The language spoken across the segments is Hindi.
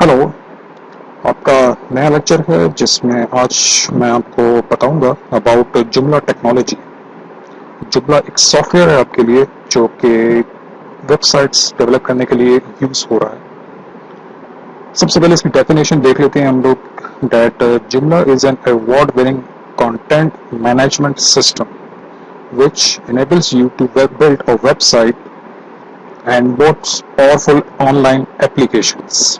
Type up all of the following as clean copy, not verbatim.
हेलो। आपका नया लेक्चर है जिसमें आज मैं आपको बताऊंगा अबाउट जुमला टेक्नोलॉजी। जुमला एक सॉफ्टवेयर है आपके लिए जो कि वेबसाइट्स डेवलप करने के लिए यूज हो रहा है। सबसे पहले इसकी डेफिनेशन देख लेते हैं हम लोग। दैट जुमला is an award winning content management system which enables you to build a website and most powerful online applications.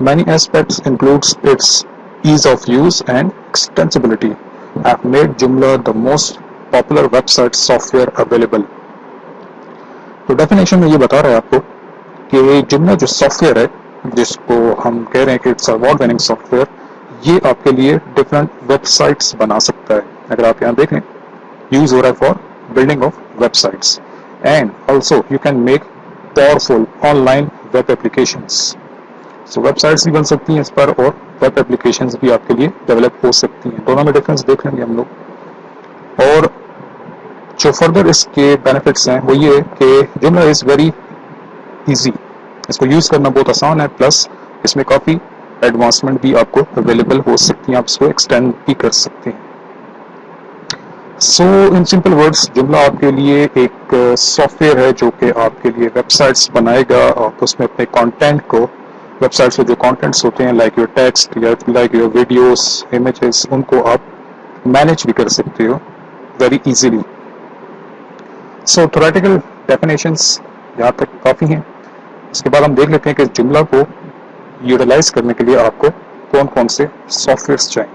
Many aspects includes its ease of use and extensibility have made Joomla the most popular website software available. तो डेफिनेशन में ये बता रहा है आपको कि Joomla जो सॉफ्टवेयर है जिसको हम कह रहे हैं कि इट्स अवार्ड विनिंग सॉफ्टवेयर, ये आपके लिए डिफरेंट वेबसाइट्स बना सकता है। अगर आप यहाँ देख लें, यूज हो रहा है for building of websites and also you can make powerful online web applications. So websites भी बन सकती हैं इस पर और वेब एप्लीकेशंस भी आपके लिए डेवलप हो सकती हैं। दोनों में डिफरेंस देख लेंगे हम लोग। और जो फर्दर इसके बेनिफिट्स हैं वो ये कि जुमला इज़ वेरी इजी, इसको यूज़ करना बहुत आसान है, प्लस इसमें काफ़ी एडवांसमेंट भी आपको अवेलेबल हो सकती हैं, आप इसको एक्सटेंड भी कर सकते हैं। सो इन सिंपल वर्ड्स, जुमला आपके लिए एक सॉफ्टवेयर है जो कि आपके लिए वेबसाइट्स बनाएगा और उसमें अपने कंटेंट को, वेबसाइट्स में जो कंटेंट्स होते हैं लाइक योर टेक्स्ट या लाइक योर वीडियोस, इमेजेस, उनको आप मैनेज भी कर सकते हो वेरी इजीली। सो थ्योरेटिकल डेफिनेशंस यहाँ तक काफ़ी हैं। इसके बाद हम देख लेते हैं कि जुमला को यूटिलाइज करने के लिए आपको कौन कौन से सॉफ्टवेयर्स चाहिए।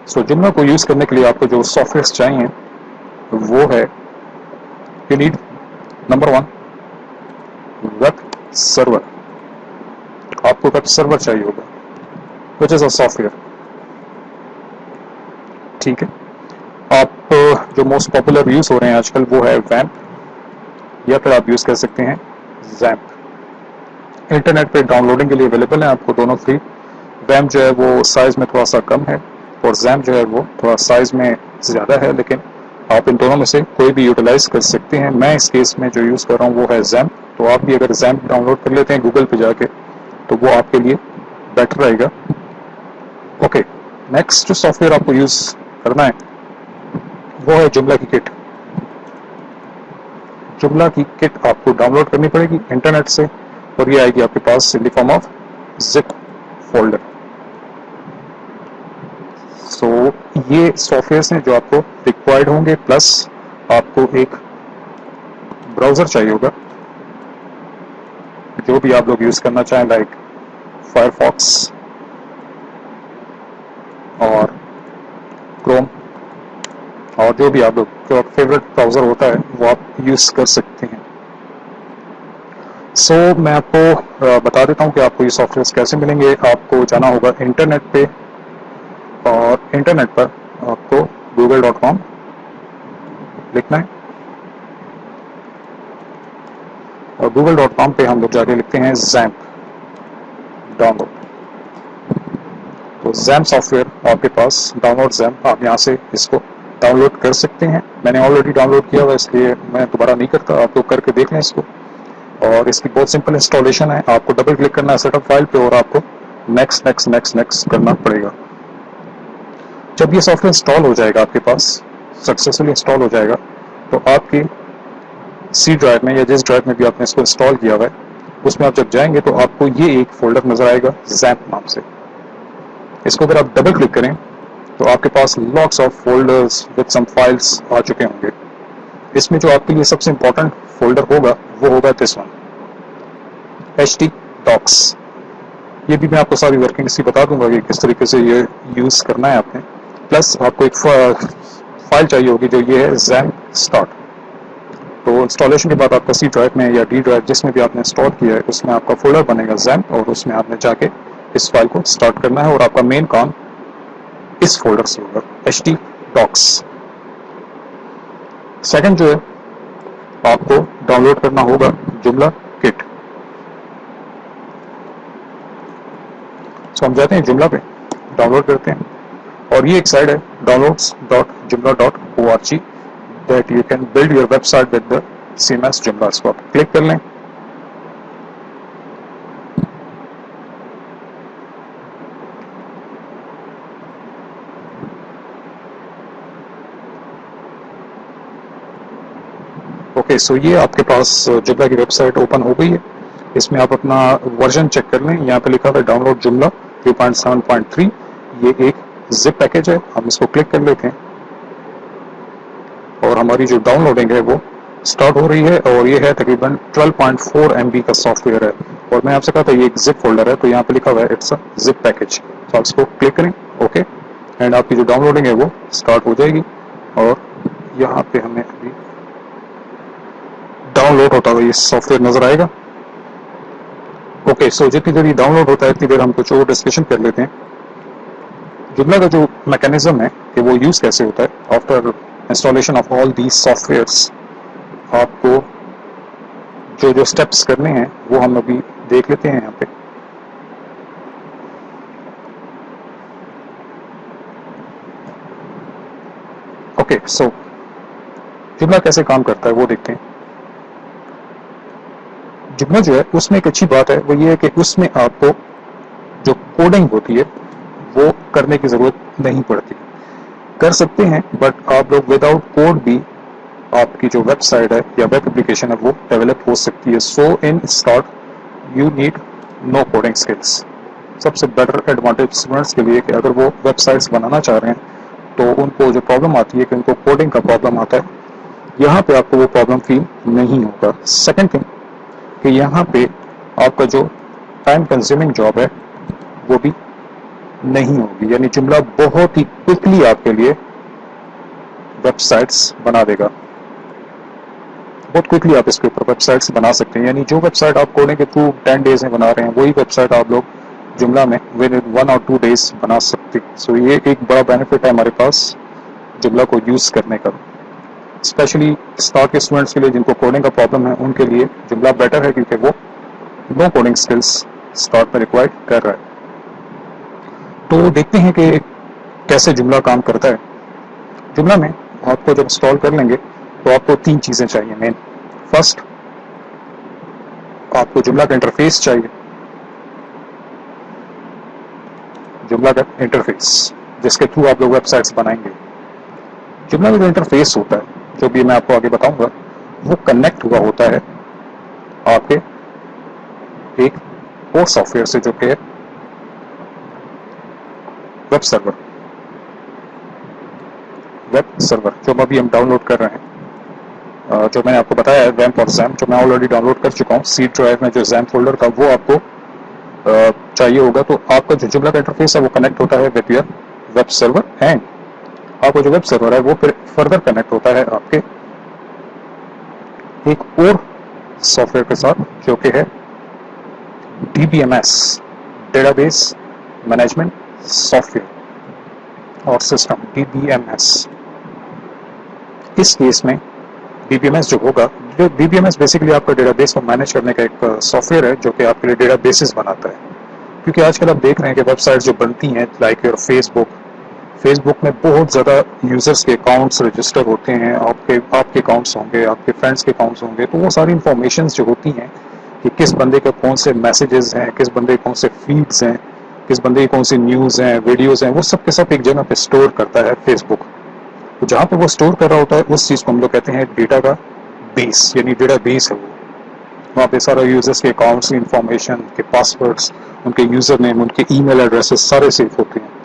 सो जुमला को यूज़ करने के लिए आपको जो सॉफ्टवेयर्स चाहिए वो है, you need number 1 web server. आपको वेब सर्वर चाहिए होगा विच इज़ अ सॉफ्टवेयर, ठीक है। आप जो मोस्ट पॉपुलर यूज़ हो रहे हैं आजकल वो है वैम्प या फिर आप यूज़ कर सकते हैं जैम्प। इंटरनेट पे डाउनलोडिंग के लिए अवेलेबल है आपको दोनों फ्री। वैम्प जो है वो साइज़ में थोड़ा सा कम है और जैम्प जो है वो थोड़ा साइज़ में ज़्यादा है, लेकिन आप इन दोनों में से कोई भी यूटिलाइज कर सकते हैं। मैं इस केस में जो यूज़ कर रहा हूँ वो है जैम्प। तो आप भी अगर जैम्प डाउनलोड कर लेते हैं गूगल पे जाके तो वो आपके लिए बेटर रहेगा। ओके, नेक्स्ट जो सॉफ्टवेयर आपको यूज़ करना है वो है जुमला की किट। जुमला की किट आपको डाउनलोड करनी पड़ेगी इंटरनेट से और ये आएगी आपके पास in the form of zip folder. So ये सॉफ्टवेयर हैं जो आपको रिक्वायर्ड होंगे, प्लस आपको एक ब्राउज़र चाहिए होगा जो भी आप लोग यूज़ करना चाहें, लाइक फायरफॉक्स और क्रोम और जो भी आप लोग जो फेवरेट ब्राउज़र होता है वो आप यूज़ कर सकते हैं। सो मैं आपको बता देता हूँ कि आपको ये सॉफ्टवेयर कैसे मिलेंगे। आपको जाना होगा इंटरनेट पे और इंटरनेट पर आपको google.com लिखना है और google.com पे हम लोग जाके लिखते हैं जैम्प डाउनलोड। तो जैम्प सॉफ्टवेयर आपके पास, डाउनलोड जैम्प, आप यहाँ से इसको डाउनलोड कर सकते हैं। मैंने ऑलरेडी डाउनलोड किया हुआ इसलिए मैं दोबारा नहीं करता, आप लोग करके देख लें इसको। और इसकी बहुत सिंपल इंस्टॉलेशन है, आपको डबल क्लिक करना है सेटअप फाइल पे और आपको नेक्स्ट नेक्स्ट नेक्स्ट नेक्स्ट करना पड़ेगा। जब ये सॉफ्टवेयर इंस्टॉल हो जाएगा, आपके पास सक्सेसफुली इंस्टॉल हो जाएगा, तो आपकी सी ड्राइव में या जिस ड्राइव में भी आपने इसको इंस्टॉल किया हुआ है उसमें आप जब जाएंगे तो आपको ये एक फोल्डर नजर आएगा जैम्प नाम से। इसको अगर आप डबल क्लिक करें तो आपके पास lots of folders with some files आ चुके होंगे। इसमें जो आपके लिए सबसे इंपॉर्टेंट फोल्डर होगा वो होगा दिस वन, ht docs। ये भी मैं आपको सारी वर्किंग इसकी बता दूंगा कि किस तरीके से ये यूज़ करना है आपने। प्लस आपको एक फाइल चाहिए होगी जो ये है जैम्प स्टार्ट। तो इंस्टॉलेशन के बाद आपका सी ड्राइव में या डी ड्राइव जिसमें भी आपने इंस्टॉल किया है उसमें आपका फोल्डर बनेगा जैम्प और उसमें आपने जाके इस फाइल को स्टार्ट करना है और आपका मेन काम इस फोल्डर से होगा, ht docs। सेकंड जो है आपको डाउनलोड करना होगा जुमला किट। सो हम जाते हैं जुमला पे, डाउनलोड करते हैं और ये एक साइट है downloads.joomla.org that you can build your website with the CMS जुमला। इसको आप क्लिक कर लें ओके, सो ये आपके पास जुमला की वेबसाइट ओपन हो गई है। इसमें आप अपना वर्जन चेक कर लें। यहाँ पे लिखा हुआ है डाउनलोड जुमला 3.7.3। ये एक जिप पैकेज है, हम इसको क्लिक कर लेते हैं और हमारी जो डाउनलोडिंग है वो स्टार्ट हो रही है। और ये है तकरीबन 12.4 MB का सॉफ्टवेयर है। और मैं आपसे कहा था ये एक जिप फोल्डर है, तो यहाँ पे लिखा हुआ है इट्स अ जिप पैकेज। तो आप इसको क्लिक करें, ओके, एंड आपकी जो डाउनलोडिंग है वो स्टार्ट हो जाएगी। और यहाँ पे हमें अभी डाउनलोड होता हुआ ये सॉफ्टवेयर नजर आएगा। ओके, सो जितनी देर ये डाउनलोड होता है उतनी देर हम कुछ और डिस्कशन कर लेते हैं। जुमला का जो मैकेनिज्म है कि वो यूज कैसे होता है after installation of all these softwares, आपको जो जो स्टेप्स करने हैं वो हम अभी देख लेते हैं यहाँ पे। ओके, सो जुमला कैसे काम करता है वो देखते हैं। जुमला जो है उसमें एक अच्छी बात है वो ये है कि उसमें आपको जो कोडिंग होती है वो करने की जरूरत नहीं पड़ती। कर सकते हैं बट आप लोग विदाउट कोड भी आपकी जो वेबसाइट है या वेब एप्लीकेशन है वो डेवलप हो सकती है। So in start you need no coding skills. सबसे बेटर एडवांटेज स्टूडेंट्स के लिए कि अगर वो वेबसाइट्स बनाना चाह रहे हैं तो उनको जो प्रॉब्लम आती है कि उनको कोडिंग का प्रॉब्लम आता है, यहाँ पे आपको वो प्रॉब्लम फील नहीं होगा। सेकेंड थिंग कि यहाँ पे आपका जो टाइम कंज्यूमिंग जॉब है वो भी नहीं होगी, यानी जुमला बहुत ही क्विकली आपके लिए वेबसाइट्स बना देगा। बहुत क्विकली आप इसके ऊपर वेबसाइट्स बना सकते हैं, यानी जो वेबसाइट आप कोडिंग के थ्रू 10 डेज में बना रहे हैं वही वेबसाइट आप लोग जुमला में विद इन 1 और 2 डेज बना सकते हैं। सो ये एक बड़ा बेनिफिट है हमारे पास जुमला को यूज करने का। स्पेशली स्टार्ट के स्टूडेंट्स के लिए जिनको कोडिंग का प्रॉब्लम है उनके लिए जुमला बेटर है क्योंकि वो नो कोडिंग स्किल्स स्टार्ट में रिक्वायर्ड कर रहा है। तो देखते हैं कि कैसे जुमला काम करता है। जुमला में आपको जब इंस्टॉल कर लेंगे तो आपको 3 चीजें चाहिए मेन। फर्स्ट, आपको जुमला का इंटरफेस चाहिए। जुमला का इंटरफेस जिसके थ्रू आप लोग वेबसाइट्स बनाएंगे। जुमला का जो इंटरफेस होता है, जो भी मैं आपको आगे बताऊंगा, वो कनेक्ट हुआ होता है आपके एक और सॉफ्टवेयर से जो कि वेब सर्वर जो अभी हम डाउनलोड कर रहे हैं। जो मैंने आपको बताया है वैम्प और जैम, जो मैं ऑलरेडी डाउनलोड कर चुका हूँ। सी ड्राइव में जो जैम फोल्डर था वो आपको चाहिए होगा। तो आपका जो जुमला का इंटरफेस है वो कनेक्ट होता है with your web server, and आपका जो वेब सर्वर है वो फिर फर्दर कनेक्ट होता है आपके एक और सॉफ्टवेयर के साथ जो कि है DBMS, डेटाबेस मैनेजमेंट सॉफ्टवेयर और सिस्टम, DBMS। इस केस में DBMS जो होगा, जो DBMS बेसिकली आपका डेटाबेस को मैनेज करने का एक सॉफ्टवेयर है जो कि आपके लिए डेटाबेसेस बनाता है। क्योंकि आजकल आप देख रहे हैं कि वेबसाइट्स जो बनती हैं लाइक योर फेसबुक में बहुत ज़्यादा यूजर्स के अकाउंट्स रजिस्टर होते हैं। आपके अकाउंट्स होंगे, आपके फ्रेंड्स के अकाउंट्स होंगे, तो वो सारी इंफॉर्मेशन जो होती हैं कि किस बंदे के कौन से मैसेजेस हैं, किस बंदे के कौन से फीड्स हैं, किस बंदे की कौन सी न्यूज़ हैं, वीडियोज़ हैं, वो सब के सब एक जगह पे स्टोर करता है फेसबुक। तो जहाँ पे वो स्टोर कर रहा होता है उस चीज़ को हम लोग कहते हैं डेटा का बेस, यानी डेटा बेस है वो। वहाँ पे सारा यूजर्स के अकाउंट्स की इंफॉर्मेशन, उनके पासवर्ड्स, उनके यूजर नेम, उनके ईमेल एड्रेसेस सारे सेव होते हैं।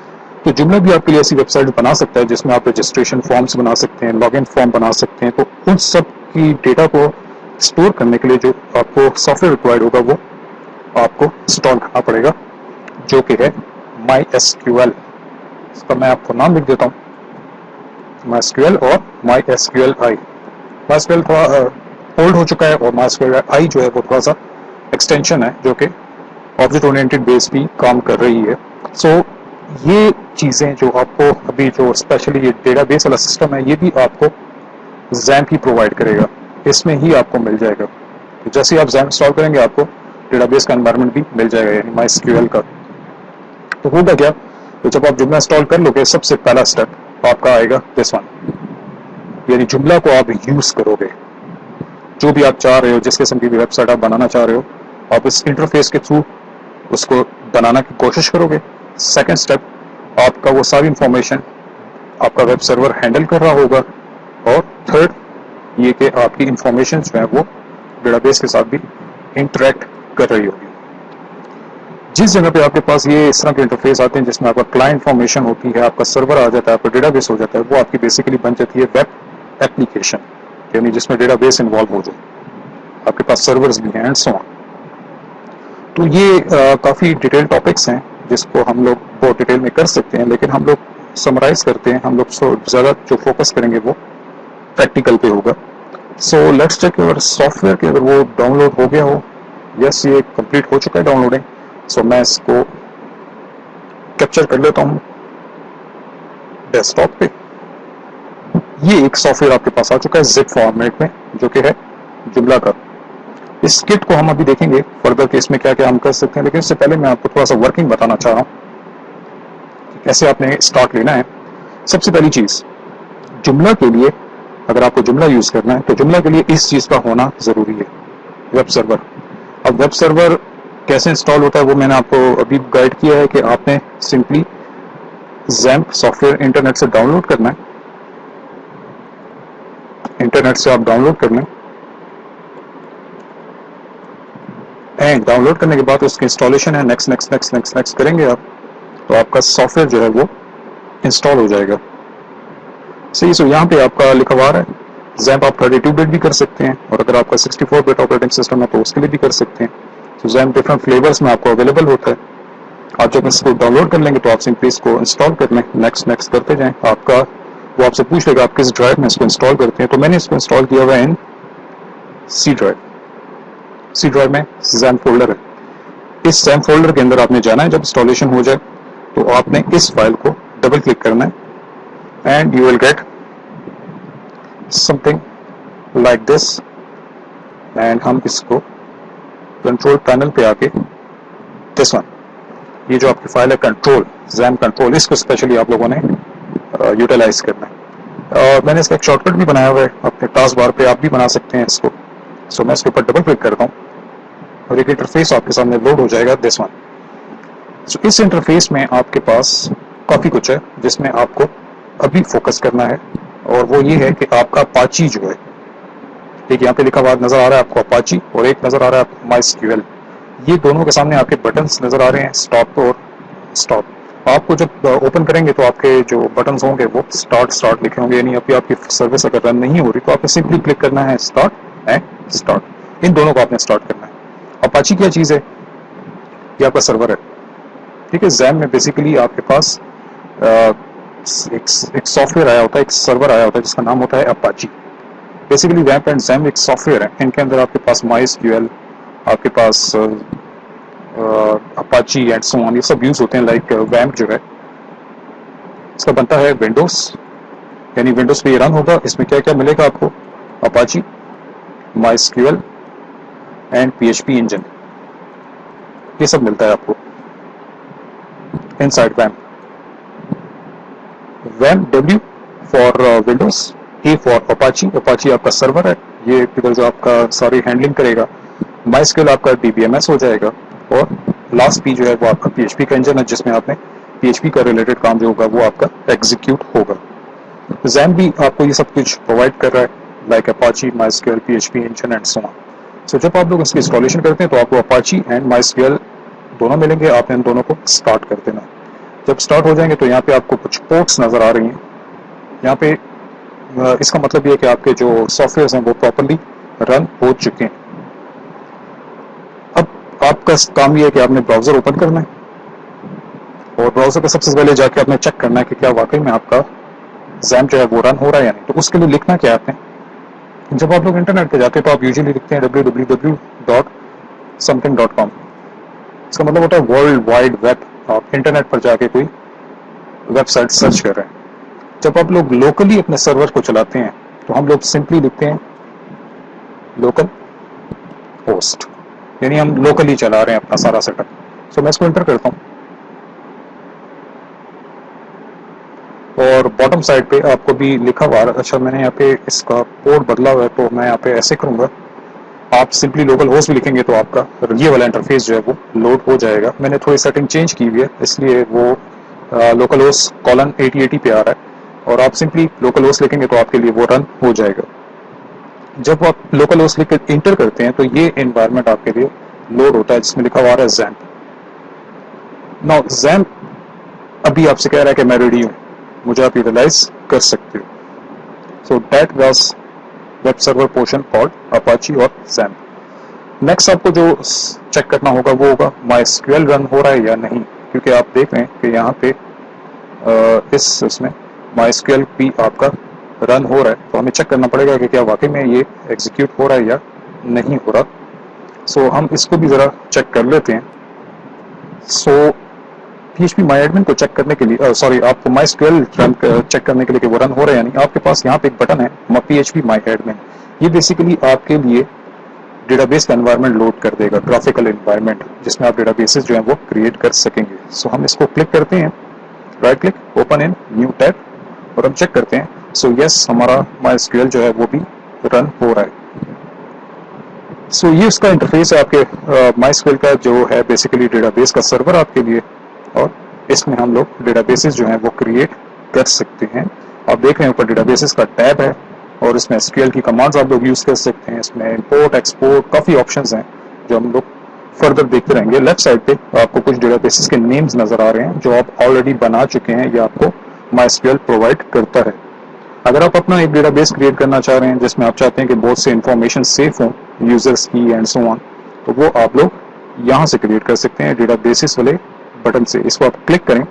तो जुमला भी आपके लिए ऐसी वेबसाइट बना सकता है जिसमें आप रजिस्ट्रेशन फॉर्म्स बना सकते हैं, लॉगिन फॉर्म बना सकते हैं। तो उन सब की डेटा को स्टोर करने के लिए जो आपको सॉफ्टवेयर रिक्वायर्ड होगा वो आपको इंस्टॉल करना पड़ेगा, जो कि है MySQL। इसका मैं आपको नाम लिख देता हूँ, MySQL और MySQLi। MySQL थोड़ा ओल्ड हो चुका है और MySQLi जो है वो थोड़ा सा एक्सटेंशन है जो कि ऑब्जेक्ट ओरिएंटेड बेस भी काम कर रही है। सो ये चीज़ें जो आपको अभी जो स्पेशली ये डेटाबेस वाला सिस्टम है ये भी आपको जैम ही प्रोवाइड करेगा, इसमें ही आपको मिल जाएगा। तो जैसे ही आप जैम इंस्टॉल करेंगे आपको डेटाबेस का एनवायरनमेंट भी मिल जाएगा, यानी MySQL का। तो होगा क्या, तो जब आप जुमला इंस्टॉल कर लोगे सबसे पहला स्टेप आपका आएगा दिस वन, यानी जुमला को आप यूज़ करोगे। जो भी आप चाह रहे हो, जिस किस्म की भी वेबसाइट आप बनाना चाह रहे हो, आप इस इंटरफेस के थ्रू उसको बनाना की कोशिश करोगे। सेकेंड स्टेप, आपका वो सारी इंफॉर्मेशन आपका वेब सर्वर हैंडल कर रहा होगा। और थर्ड, ये कि आपकी इंफॉर्मेशन जो है वो डेटाबेस के साथ भी इंटरेक्ट कर रही होगी। जिस जगह पे आपके पास ये इस तरह के इंटरफेस आते हैं जिसमें आपका क्लाइंट इंफॉर्मेशन होती है, आपका सर्वर आ जाता है, आपका डेटाबेस हो जाता है, वो आपकी बेसिकली बन जाती है वेब एप्लीकेशन, यानी जिसमें डेटाबेस इन्वॉल्व हो जाए, आपके पास सर्वर्स भी हैं एंड सो ऑन। तो ये काफ़ी डिटेल टॉपिक्स हैं जिसको हम लोग बहुत डिटेल में कर सकते हैं, लेकिन हम लोग समराइज करते हैं, हम लोग ज़्यादा जो फोकस करेंगे वो प्रैक्टिकल पे होगा। So let's check your software कि अगर वो डाउनलोड हो गया हो। यस, ये कंप्लीट हो चुका है डाउनलोडिंग। सो मैं इसको कैप्चर कर लेता हूँ डेस्कटॉप पे। ये एक सॉफ्टवेयर आपके पास आ चुका है जिप फॉर्मेट में, जो कि है जुमला का। इस किट को हम अभी देखेंगे फर्दर कि इसमें क्या क्या हम कर सकते हैं, लेकिन इससे पहले मैं आपको थोड़ा सा वर्किंग बताना चाह रहा हूँ, कैसे आपने स्टार्ट लेना है। सबसे पहली चीज, जुमला के लिए अगर आपको जुमला यूज करना है तो जुमला के लिए इस चीज का होना जरूरी है, वेब सर्वर। अब वेब सर्वर कैसे इंस्टॉल होता है वो मैंने आपको अभी गाइड किया है कि आपने सिंपली ज़ैम्प सॉफ्टवेयर इंटरनेट से डाउनलोड करना है। इंटरनेट से आप डाउनलोड कर लें एंड डाउनलोड करने के बाद उसकी इंस्टॉलेशन है, next next next next next करेंगे आप, तो आपका सॉफ्टवेयर जो है वो इंस्टॉल हो जाएगा। सही। सो यहाँ पे आपका लिखा हुआ है ज़ैम्प आप 32 बिट भी कर सकते हैं, और अगर आपका 64 बिट ऑपरेटिंग सिस्टम है तो उसके लिए भी कर सकते हैं। तो ज़ैम्प डिफरेंट फ्लेवर्स में आपको अवेलेबल होता है। आप जब इसको डाउनलोड कर लेंगे तो आप सिंपली इसको इंस्टॉल कर लें, नेक्स्ट नेक्स्ट करते जाएं। आपका वो आपसे पूछ लेगा आप किस ड्राइव में इसको इंस्टॉल करते हैं। तो मैंने इसको इंस्टॉल किया हुआ है इन सी ड्राइव। सी ड्राइव में ज़ैम्प फोल्डर है। इस ज़ैम्प फोल्डर के अंदर आपने जाना है, जब इंस्टॉलेशन हो जाए तो आपने इस फाइल को डबल क्लिक करना है and you will get something like this. And हम इसको कंट्रोल पैनल पे आके दिस वन, ये जो आपकी फाइल है कंट्रोल, ज़ैम्प कंट्रोल, इसको स्पेशली आप लोगों ने यूटिलाइज करना है। और मैंने इसका एक शॉर्टकट भी बनाया हुआ है, अपने टास्क बार पे आप भी बना सकते हैं इसको। सो मैं इसके ऊपर डबल क्लिक करता हूँ और एक इंटरफेस आपके सामने लोड हो जाएगा, दिस वन। सो इस इंटरफेस में आपके पास काफ़ी कुछ है जिसमें आपको अभी फोकस करना है, और वो ये है कि आपका अपाची जो है, एक यहाँ पे लिखा हुआ नजर आ रहा है आपको अपाची, और एक नजर आ रहा है माइस्क्यूएल। ये दोनों के सामने आपके बटन्स नजर आ रहे हैं, स्टॉप और स्टॉप। आपको जब ओपन करेंगे तो आपके जो बटन्स होंगे वो स्टार्ट लिखे होंगे, यानी अभी आपकी सर्विस अगर रन नहीं हो रही तो आपने सिंपली क्लिक करना है स्टार्ट एंड स्टार्ट। इन दोनों को आपने स्टार्ट करना है। अपाची क्या चीज़ है? ये आपका सर्वर है, ठीक है। ज़ैम्प में बेसिकली आपके पास एक सॉफ्टवेयर आया होता है, एक सर्वर आया होता है जिसका नाम होता है Apache. Basically vamp and XAMPP एक सॉफ्टवेयर है, इनके अंदर आपके पास माइस्क्यूएल, आपके पास अपाची एंड सो ऑन, ये सब यूज होते हैं। लाइक वैम्प जो है इसका बनता है विंडोज, यानी विंडोज पे ये रन होगा। इसमें क्या क्या मिलेगा आपको? Apache, MySQL and PHP engine, ये सब मिलता है आपको inside vamp. Vamp W for Windows, A for Apache, Apache आपका सर्वर है, ये इधर जो आपका सारी हैंडलिंग करेगा। माइस्क्यूएल आपका डीबीएमएस हो जाएगा, और लास्ट पी जो है वो आपका पीएचपी का इंजन है, जिसमें आपने पीएचपी का रिलेटेड काम जो होगा वो आपका एग्जीक्यूट होगा। ज़ैम्प भी आपको ये सब कुछ प्रोवाइड कर रहा है, like Apache, MySQL, PHP engine and so on. So जब आप लोग इसकी इंस्टॉलेशन करते हैं तो आपको अपाची एंड माइस्क्यूएल दोनों मिलेंगे, आपने इन दोनों को स्टार्ट कर देना। जब स्टार्ट हो जाएंगे तो यहाँ पे आपको कुछ पोर्ट्स नजर आ रही हैं। यहाँ पे इसका मतलब ये है कि आपके जो सॉफ्टवेयर हैं वो प्रॉपरली रन हो चुके हैं। अब आपका काम ये है कि आपने ब्राउजर ओपन करना है, और ब्राउजर पे सबसे पहले जाके आपने चेक करना है कि क्या वाकई में आपका ज़ैम्प जो है वो रन हो रहा है या नहीं। तो उसके लिए लिखना क्या है आपने? जब आप लोग इंटरनेट पे जाते हैं तो आप यूजुअली लिखते हैं www.something.com। इसका मतलब होता है वर्ल्ड वाइड वेब। आप इंटरनेट पर जाके कोई वेबसाइट सर्च कर रहे हैं। जब आप लोग लोकली अपने सर्वर को चलाते हैं तो हम लोग सिंपली लिखते हैं लोकल होस्ट, यानी हम लोकली चला रहे हैं अपना सारा सेटअप। सो मैं इसको एंटर करता हूँ, और बॉटम साइड पे आपको भी लिखा हुआ है। अच्छा, मैंने यहाँ पे इसका पोर्ट बदला हुआ है, तो मैं यहाँ पे ऐसे करूँगा, आप सिंपली लोकल होस्ट भी लिखेंगे तो आपका ये वाला इंटरफेस जो है वो लोड हो जाएगा। मैंने थोड़ी सेटिंग चेंज की हुई है, इसलिए वो लोकल होस्ट कॉलन 8080 पे आ रहा है, और आप सिंपली लोकल होस्ट लिखेंगे तो आपके लिए वो रन हो जाएगा। जब आप लोकल होस्ट लिख कर इंटर करते हैं तो ये एनवायरनमेंट आपके लिए लोड होता है जिसमें लिखा हुआ है जैम्प। नाउ जैम्प अभी आपसे कह रहा है कि मैं रेडी हूँ, मुझे आप यूटिलाइज कर सकते हो। So that was web server portion called Apache और जैम्प। नेक्स्ट आपको जो चेक करना होगा वो होगा माइस्क्यूएल रन हो रहा है या नहीं, क्योंकि आप देख रहे हैं कि यहाँ पे इसमें माइस्क्यूएल भी आपका रन हो रहा है, तो हमें चेक करना पड़ेगा कि क्या वाकई में ये एग्जीक्यूट हो रहा है या नहीं हो रहा। सो हम इसको भी ज़रा चेक कर लेते हैं। सो PHP माई एडमिन को चेक करने के लिए सॉरी आपको माइस्क्यूएल रन चेक करने के लिए कि वो रन हो रहा है या नहीं, आपके पास यहाँ पे एक बटन है PHP माई एडमिन। ये बेसिकली आपके लिए डेटाबेस का एनवायरनमेंट लोड कर देगा, ग्राफिकल एनवायरनमेंट जिसमें आप डेटाबेसेस जो हैं वो क्रिएट कर सकेंगे। सो हम इसको क्लिक करते हैं, right click, open in new tab, और हम चेक करते हैं। सो यस, हमारा माइस्क्यूएल जो है वो भी रन हो रहा है। सो ये उसका इंटरफेस है आपके माइस्क्यूएल का, जो है बेसिकली डेटाबेस का सर्वर आपके लिए, और इसमें हम लोग डेटाबेसेस जो हैं वो क्रिएट कर सकते हैं। आप देख रहे हैं ऊपर डेटाबेसेस का टैब है और इसमें एसक्यूएल की कमांड्स आप लोग यूज़ कर सकते हैं। इसमें इंपोर्ट, एक्सपोर्ट, काफ़ी ऑप्शंस हैं जो हम लोग फर्दर देखते रहेंगे। लेफ्ट साइड पे आपको कुछ डेटाबेसेस के नेम्स नज़र आ रहे हैं जो आप ऑलरेडी बना चुके हैं या आपको माइस्क्यूएल प्रोवाइड करता है। अगर आप अपना एक डेटाबेस क्रिएट करना चाह रहे हैं जिसमें आप चाहते हैं कि बहुत से इंफॉर्मेशन सेफ हों यूजर्स की एंड सो ऑन, तो वो आप लोग यहाँ से क्रिएट कर सकते हैं डेटाबेसेस वाले बटन से। इसको आप क्लिक करें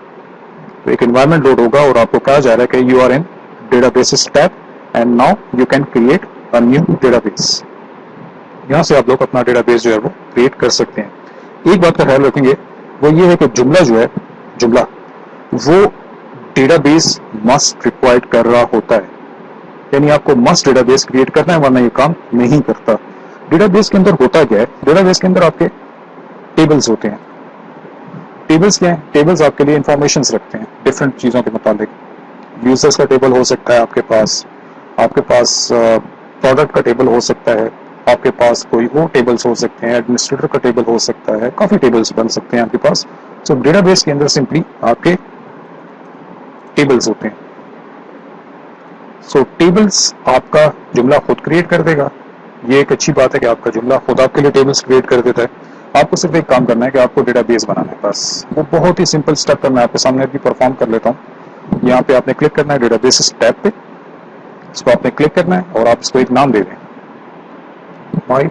तो एक एनवायरनमेंट लोड होगा और आपको कहा जा रहा है कि you are in databases tab and now you can create a new database. यहाँ से आप लोग अपना डेटाबेस जो है वो क्रिएट कर सकते हैं। एक बात का ख्याल रखेंगे, वो ये है कि जुमला जो है, जुमला वो डेटाबेस मस्ट रिक्वायर्ड कर रहा होता है, यानी आपको मस्ट डेटाबेस क्रिएट करना है वरना ये काम नहीं करता। डेटाबेस के अंदर होता क्या है, डेटाबेस के अंदर आपके टेबल्स होते हैं। टेबल्स क्या है, टेबल्स आपके लिए इंफॉर्मेशन रखते हैं डिफरेंट चीज़ों के मुताबिक। यूजर्स का टेबल हो सकता है आपके पास प्रोडक्ट का टेबल हो सकता है, आपके पास कोई और टेबल्स हो सकते हैं, एडमिनिस्ट्रेटर का टेबल हो सकता है, काफ़ी टेबल्स बन सकते हैं आपके पास। सो डेटाबेस के अंदर सिंपली आपके टेबल्स होते हैं। सो टेबल्स आपका जुमला खुद क्रिएट कर देगा। ये एक अच्छी बात है कि आपका जुमला खुद आपके लिए टेबल्स क्रिएट कर देता है। आपको सिर्फ एक काम करना है कि आपको डेटाबेस बनाना है, बस वो बहुत ही सिंपल स्टेप है। मैं आपके सामने भी परफॉर्म कर लेता हूँ। यहाँ पे आपने क्लिक करना है डेटाबेस टैब पे, इसको आपने क्लिक करना है और आप इसको एक नाम दे दें, माई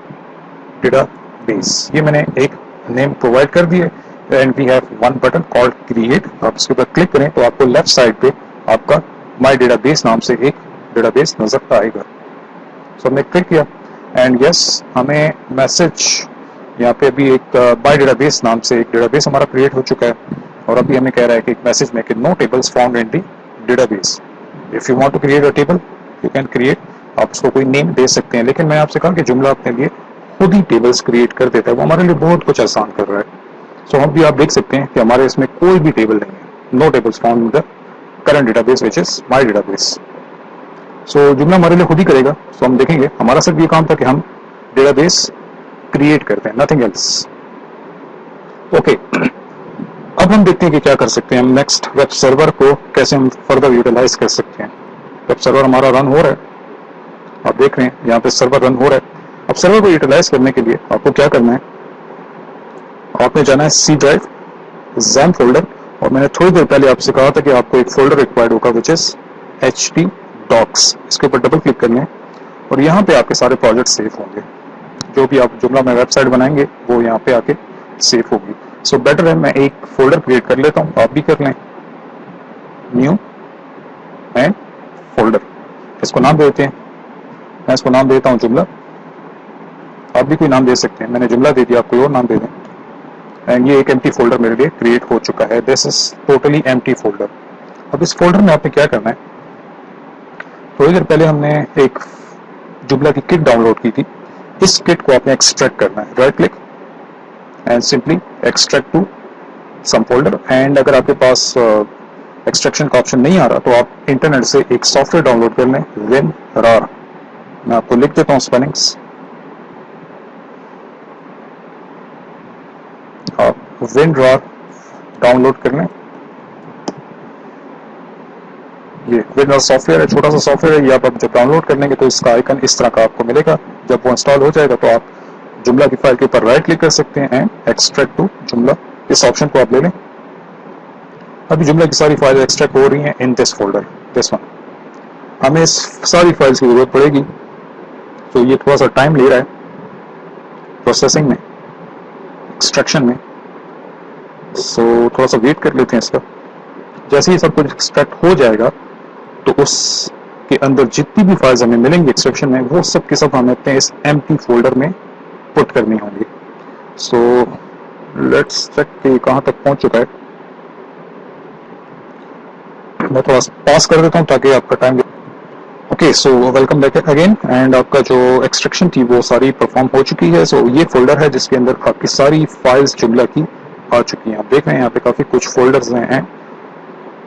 डेटाबेस। ये मैंने एक नेम प्रोवाइड कर दिया and we have one button called create. आप इसके ऊपर क्लिक करें तो आपको लेफ्ट साइड पे आपका माई डेटाबेस नाम से एक डेटाबेस नजर आएगा। सो हमने क्लिक किया एंड यस, हमें मैसेज यहाँ पे अभी एक माई डेटाबेस नाम से एक डेटाबेस हमारा क्रिएट हो चुका है और अभी हमें कह रहा है कि एक मैसेज में कि no tables found in the database. If you want to create a table you can create, आप उसको कोई नेम दे सकते हैं, लेकिन मैं आपसे कहा कि जुमला अपने लिए खुद ही टेबल्स क्रिएट कर देता है, वो हमारे लिए बहुत कुछ आसान कर रहा है। सो हम भी आप देख सकते हैं कि हमारे इसमें कोई भी टेबल नहीं है, no tables found in the current database which is my database. So Joomla हमारे लिए खुद ही करेगा। सो हम देखेंगे, हमारा सिर्फ ये काम था कि हम डेटाबेस क्रिएट करते हैं, नथिंग एल्स। ओके, अब हम देखते हैं कि क्या कर सकते हैं हम नेक्स्ट, वेब सर्वर को कैसे हम फर्दर यूटिलाइज कर सकते हैं। वेब सर्वर हमारा रन हो रहा है, आप देख रहे हैं यहाँ पे सर्वर रन हो रहा है। अब सर्वर को यूटिलाइज करने के लिए आपको क्या करना है, आपने जाना है सी ड्राइव, जैम फोल्डर, और मैंने थोड़ी देर पहले आपसे कहा था कि आपको एक फोल्डर रिक्वायर्ड होगा विच इज HP डॉक्स। इसके ऊपर डबल क्लिक करना है और यहाँ पे आपके सारे प्रोजेक्ट सेव होंगे। जो भी आप जुमला में वेबसाइट बनाएंगे वो यहाँ पे आके सेव होगी। सो बेटर है मैं एक फोल्डर क्रिएट कर लेता हूँ, आप भी कर लें, न्यू एंड फोल्डर। इसको नाम देते हैं, मैं इसको नाम देता हूँ जुमला, आप भी कोई नाम दे सकते हैं। मैंने जुमला दे दिया, आप कोई और नाम दे दें। एंड ये एक एम्प्टी फोल्डर मेरे लिए क्रिएट हो चुका है, this is totally empty folder. अब इस फोल्डर में आपने क्या करना है, थोड़ी देर पहले हमने एक जुमला की किट डाउनलोड की थी, इस किट को आपने एक्सट्रैक्ट करना है, right click and simply extract to some folder. And अगर आपके पास एक्सट्रैक्शन का ऑप्शन नहीं आ रहा तो आप इंटरनेट से एक सॉफ्टवेयर डाउनलोड कर लें, WinRAR। मैं आपको लिख देता हूँ स्पेलिंग्स, आप WinRAR डाउनलोड कर लें। ये विंडोज सॉफ्टवेयर है, छोटा सा सॉफ्टवेयर है। ये आप जब डाउनलोड कर लेंगे तो इसका आइकन इस तरह का आपको मिलेगा। जब वो इंस्टॉल हो जाएगा तो आप जुमला की फाइल के ऊपर राइट क्लिक कर सकते हैं एंड एक्सट्रैक्ट टू जुमला, इस ऑप्शन को आप ले लें। अभी जुमला की सारी फाइल एक्सट्रैक्ट हो रही हैं in this folder, this one. हमें इस सारी फाइल्स की जरूरत पड़ेगी, तो ये थोड़ा सा टाइम ले रहा है प्रोसेसिंग में, एक्सट्रैक्शन में, सो थोड़ा सा वेट कर लेते हैं इसका। जैसे ही सब कुछ एक्सट्रैक्ट हो जाएगा तो उसके अंदर जितनी भी फाइल्स हमें मिलेंगी एक्सट्रैक्शन में, वो सब के सब हमें अपने इस एम्प्टी फोल्डर में पुट करनी होंगी। सो लेट्स चेक कि कहाँ तक पहुंच चुका है। मैं थोड़ा पॉज कर देता हूँ ताकि आपका time. Okay, so welcome back again. And आपका जो एक्सट्रैक्शन थी वो सारी परफॉर्म हो चुकी है। सो ये फोल्डर है जिसके अंदर आपकी सारी फाइल्स जुमला की आ चुकी हैं। आप देख रहे हैं यहाँ पे काफ़ी कुछ फोल्डर्स हैं,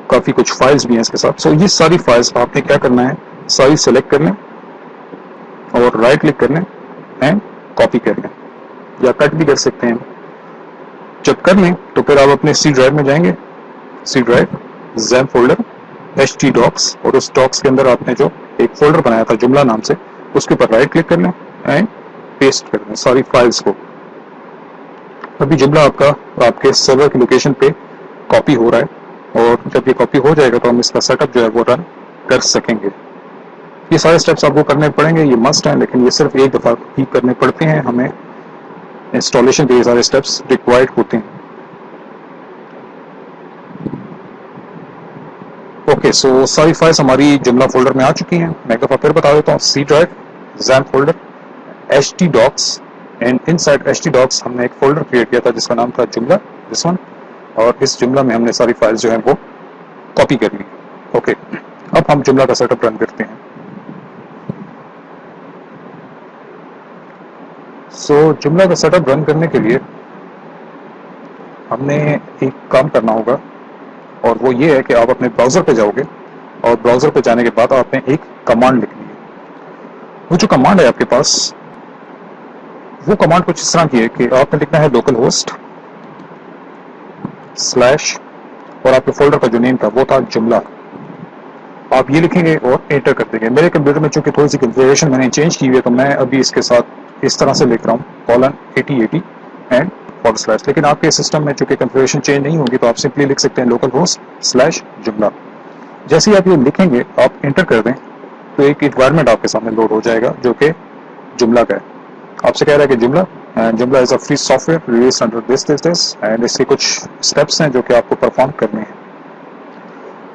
काफ़ी कुछ फाइल्स भी हैं इसके साथ। सो ये सारी फाइल्स आपने क्या करना है, सारी सेलेक्ट कर लें और राइट क्लिक कर लें एंड कॉपी कर लें, या कट भी कर सकते हैं। जब कर लें तो फिर आप अपने सी ड्राइव में जाएंगे, सी ड्राइव, ज़ैम फोल्डर, htdocs, और उस डॉक्स के अंदर आपने जो एक फोल्डर बनाया था जुमला नाम से, उसके ऊपर राइट क्लिक कर लें एंड पेस्ट कर लें सारी फाइल्स को। अभी जुमला आपका आपके सर्वर की लोकेशन पे कॉपी हो रहा है, और जब ये कॉपी हो जाएगा तो हम इसका सेटअप जो है वो रन कर सकेंगे। ये सारे स्टेप्स आपको करने पड़ेंगे, ये मस्ट है, लेकिन ये सिर्फ एक दफ़ा ही करने पड़ते हैं। हमें इंस्टॉलेशन के ये सारे स्टेप्स रिक्वायर्ड होते हैं। ओके, सो सारी फाइल्स हमारी जुमला फोल्डर में आ चुकी हैं। मैं एक दफ़ा फिर बता देता हूँ, C drive, XAMPP folder, htdocs, and inside htdocs हमने एक फोल्डर क्रिएट किया था जिसका नाम था जुमला, दिस वन, और इस जुमला में हमने सारी फाइल्स जो हैं वो कॉपी कर ली। ओके, अब हम जुमला का सेटअप रन करते हैं। सो जुमला का सेटअप रन करने के लिए हमने एक काम करना होगा, और वो ये है कि आप अपने ब्राउज़र पे जाओगे, और ब्राउज़र पे जाने के बाद आपने एक कमांड लिखनी है। वो जो कमांड है आपके पास, वो कमांड कुछ इस तरह की है कि आपने लिखना है लोकल होस्ट स्लैश, और आपके फोल्डर का जो नेम था वो था जुमला। आप ये लिखेंगे और एंटर कर देंगे। मेरे कंप्यूटर में चूंकि थोड़ी सी कन्फिगरेशन मैंने चेंज की हुई है, तो मैं अभी इसके साथ इस तरह से लिख रहा हूँ :8080 एंड /, लेकिन आपके सिस्टम में चूंकि कन्फिगरेशन चेंज नहीं होगी तो आप सिंपली लिख सकते हैं लोकल होस्ट स्लैश जुमला। जैसे ही आप ये लिखेंगे, आप एंटर कर दें, तो एक इन्वायरमेंट आपके सामने लोड हो जाएगा जो कि जुमला का है। आपसे कह रहा है कि जुमला is a free software release under this and इसके कुछ स्टेप्स हैं जो कि आपको परफॉर्म करने हैं।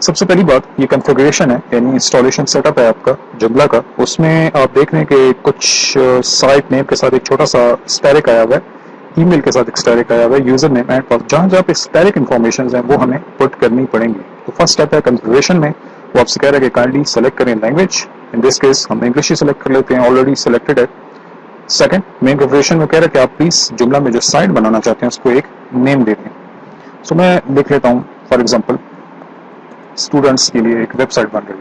सबसे पहली बात, ये कॉन्फ़िगरेशन है, यानी इंस्टॉलेशन सेटअप है आपका जुमला का। उसमें आप देख रहे हैं कि कुछ साइट नेम के साथ एक छोटा सा स्टैटिक आया हुआ है, ईमेल के साथ एक स्टैटिक आया हुआ है, यूजर नेम एंड पासवर्ड। जहाँ जहाँ पे स्टैटिक इन्फॉर्मेशन है वो हमें पुट करनी पड़ेंगी। तो फर्स्ट स्टेप है कॉन्फ़िगरेशन में, वो आपसे कह रहा है कि काइंडली सेलेक्ट करें लैंग्वेज। इन दिस केस हम इंग्लिश ही सेलेक्ट कर लेते हैं, ऑलरेडी सिलेक्टेड है। सेकंड, मेन कॉन्फ़िगरेशन में कह रहा है कि आप प्लीज जुमला में जो साइट बनाना चाहते हैं उसको एक नेम दे दें। सो मैं लिख लेता हूँ, फॉर एग्जाम्पल स्टूडेंट्स के लिए एक वेबसाइट बन रही है,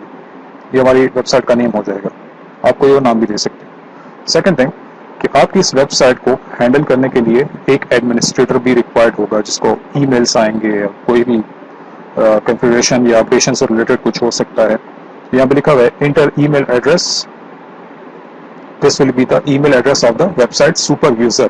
ये हमारी वेबसाइट का नेम हो जाएगा। आप कोई और नाम भी दे सकते हैं। सेकंड थिंग कि आपकी इस वेबसाइट को हैंडल करने के लिए एक एडमिनिस्ट्रेटर भी रिक्वायर्ड होगा, जिसको ईमेल्स आएंगे, कोई भी कॉन्फ़िगरेशन या अपडेशन से रिलेटेड कुछ हो सकता है। यहाँ पे लिखा हुआ है inter email address, this will be the email address of the website super user,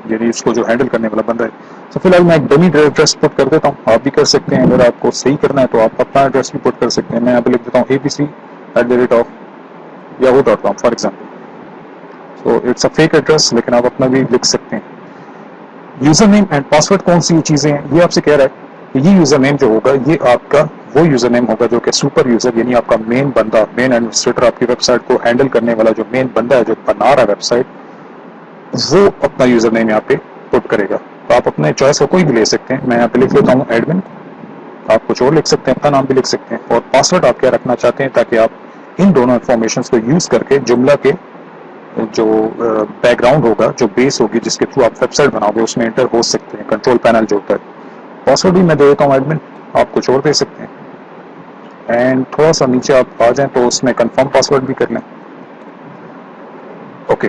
यानी इसको जो हैंडल करने वाला बंदा है। तो फिलहाल मैं एक डमी एड्रेस पुट कर देता हूँ, आप भी कर सकते हैं। अगर आपको सही करना है तो आप अपना एड्रेस भी पुट कर सकते हैं। मैं यहाँ पे लिख देता हूँ abc@yahoo.com फॉर एग्जाम्पल। तो इट्स अ फेक एड्रेस, लेकिन आप अपना भी लिख सकते हैं। यूजर नेम एंड पासवर्ड कौन सी चीजें हैं, ये आपसे कह रहा है कि ये यूजर नेम जो होगा ये आपका वो यूजर नेम होगा जो कि सुपर यूजर, यानी आपका मेन बंदा, मेन एडमिनिस्ट्रेटर, आपकी वेबसाइट को हैंडल करने वाला जो मेन बंदा है, जो बना रहा है वेबसाइट, वो अपना यूजर नेम यहाँ पे पुट करेगा। तो आप अपने चॉइस का कोई भी ले सकते हैं। मैं यहाँ पे लिख लेता हूँ एडमिन, आप कुछ और लिख सकते हैं, अपना नाम भी लिख सकते हैं, और पासवर्ड आप क्या रखना चाहते हैं, ताकि आप इन दोनों इन्फॉर्मेशन को यूज करके जुमला के जो बैकग्राउंड होगा, जो बेस होगी जिसके थ्रू आप वेबसाइट बनाओगे, उसमें एंटर हो सकते हैं। कंट्रोल पैनल जो होता है, पासवर्ड भी मैं दे देता हूँ एडमिन, आप कुछ और दे सकते हैं। एंड थोड़ा सा नीचे आप आ जाएं तो उसमें कंफर्म पासवर्ड भी कर लें। ओके,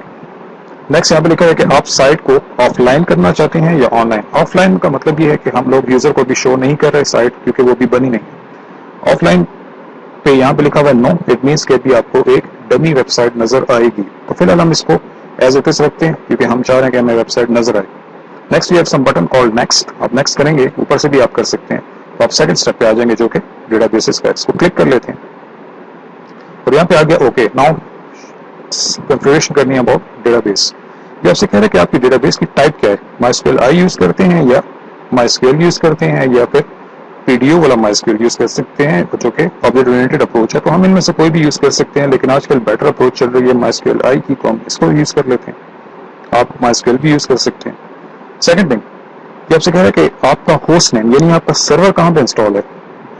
नेक्स्ट यहाँ पे लिखा है कि आप साइट को ऑफलाइन करना चाहते हैं या ऑनलाइन। ऑफलाइन का मतलब ये है कि हम लोग यूजर को भी शो नहीं कर रहे साइट, क्योंकि वो भी बनी नहीं। ऑफलाइन पे यहाँ पे लिखा हुआ है नो, इट मीन्स कि भी आपको एक डमी वेबसाइट नजर आएगी। तो फिलहाल हम इसको एज इट इज रखते हैं क्योंकि हम चाह रहे हैं कि हमें वेबसाइट नजर आए। Next we have some button called next. आप नेक्स्ट करेंगे, ऊपर से भी आप कर सकते हैं। तो आप सेकंड स्टेप पे आ जाएंगे जो कि डेटाबेसेस का। इसको क्लिक कर लेते हैं और यहाँ पे आ गया ओके। नाउ कंफिगरेशन करनी है अबाउट डेटाबेस। ये आपसे कह रहे हैं कि आपकी डेटाबेस की टाइप क्या है, माइस्क्यूएल आई यूज करते हैं या माइस्क्यूएल यूज करते हैं या फिर पीडीओ वाला माइस्क्यूएल यूज कर सकते हैं जो कि ऑब्जेक्ट ओरिएंटेड अप्रोच है। तो हम इनमें से कोई भी यूज कर सकते हैं, लेकिन आजकल बेटर अप्रोच चल रही है माइस्क्यूएल आई की, तो हम इसको यूज कर लेते हैं। आप माइस्क्यूएल भी यूज कर सकते हैं। सेकंड थिंग, ये आपसे कह रहा है कि आपका होस्ट नेम यानी आपका सर्वर कहाँ पे इंस्टॉल है।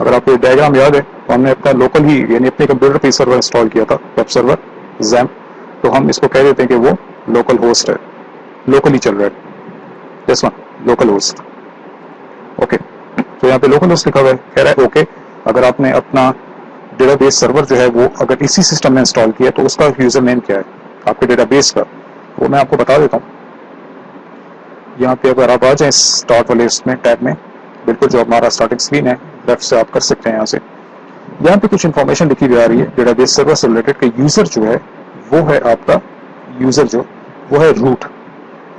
अगर आपको डायग्राम याद है तो हमने अपना लोकल ही यानी अपने कंप्यूटर पे सर्वर इंस्टॉल किया था, वेब सर्वर जैम। तो हम इसको कह देते हैं कि वो लोकल होस्ट है, लोकली चल रहा है। This one local host. Okay, तो यहाँ पे लोकल होस्ट लिखा हुआ है, कह रहा है ओके। अगर आपने अपना डेटाबेस सर्वर जो है वो अगर इसी सिस्टम में इंस्टॉल किया तो उसका यूजर नेम क्या है आपके डेटाबेस का, वो मैं आपको बता देता हूँ। यहाँ पे अगर आप आ जाए स्टार्ट वाले इसमें टैब में, बिल्कुल जो हमारा स्टार्टिंग स्क्रीन है लेफ्ट से आप कर सकते हैं। यहाँ से यहाँ पे कुछ इन्फॉर्मेशन लिखी हुई आ रही है डेटाबेस सर्वर से रिलेटेड कि यूजर जो है वो है आपका यूजर जो वो है रूट।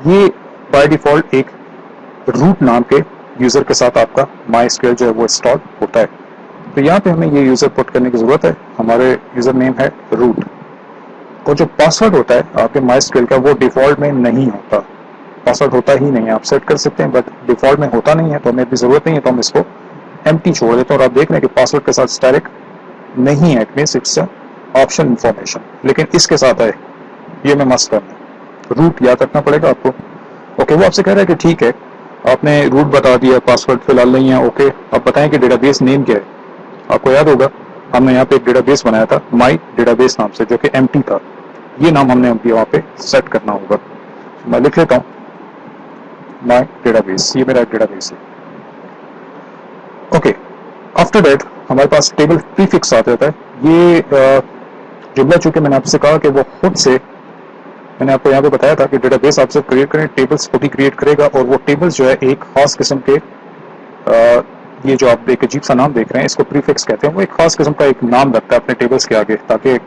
ये बाय डिफॉल्ट एक रूट नाम के यूजर के साथ आपका माइस्क्यूएल जो है वो इंस्टॉल होता है। तो यहाँ पे हमें ये यूजर पुट करने की जरूरत है। हमारे यूजर नेम है रूट और जो पासवर्ड होता है आपके माइस्क्यूएल का वो डिफॉल्ट में नहीं होता, पासवर्ड होता ही नहीं है। आप सेट कर सकते हैं बट डिफॉल्ट में होता नहीं है, तो हमें भी जरूरत नहीं है, तो हम इसको एम्प्टी छोड़ देते हैं। और आप देख रहे हैं कि पासवर्ड के साथ स्टैटिक नहीं है, it means it's option information, लेकिन इसके साथ है, ये मैं मस्ट करना। रूट याद रखना पड़ेगा आपको। ओके, वो आपसे कह रहा है कि ठीक है आपने रूट बता दिया, पासवर्ड फिलहाल नहीं है। ओके, अब बताएं कि डेटाबेस नेम क्या है। आपको याद होगा हमने यहाँ पे एक डेटाबेस बनाया था माई डेटाबेस नाम से, जो कि एम्प्टी था। ये नाम हमने अभी वहाँ पे सेट करना होगा। मैं लिख लेता हूँ माई डेटाबेस, ये मेरा डेटाबेस है। ओके, आफ्टर दैट हमारे पास टेबल प्रीफिक्स आ जाता है। ये जुमला चूंकि मैंने आपसे कहा कि वो खुद से, मैंने आपको यहाँ पे बताया था कि डेटाबेस आपसे क्रिएट करें, टेबल्स खुद ही क्रिएट करेगा। और वो टेबल्स जो है एक खास किस्म के, ये जो आप एक अजीब सा नाम देख रहे हैं इसको प्रीफिक्स कहते हैं, वो एक खास किस्म का एक नाम रखता है अपने टेबल्स के आगे, ताकि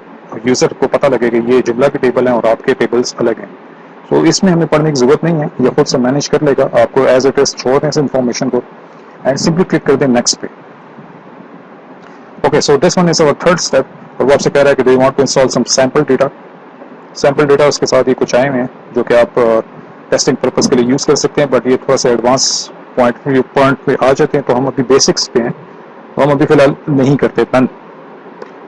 यूजर को पता लगे कि ये जुमला के टेबल हैं और आपके टेबल्स अलग हैं। तो इसमें हमें पढ़ने की जरूरत नहीं है, ये खुद से मैनेज कर लेगा। आपको एज इट इज छोड़ दें इस इन्फॉर्मेशन को एंड सिंपली क्लिक कर दें नेक्स्ट पे। Okay, so this one is our third step. और वो आपसे कह रहा है कि do you want to install some sample data. Sample data उसके साथ ही कुछ आए हुए हैं जो कि आप टेस्टिंग पर्पज के लिए यूज कर सकते हैं, बट ये थोड़ा सा एडवांस पॉइंट पे आ जाते हैं। तो हम अभी बेसिक्स पे हैं, तो हम अभी फिलहाल नहीं करते डन।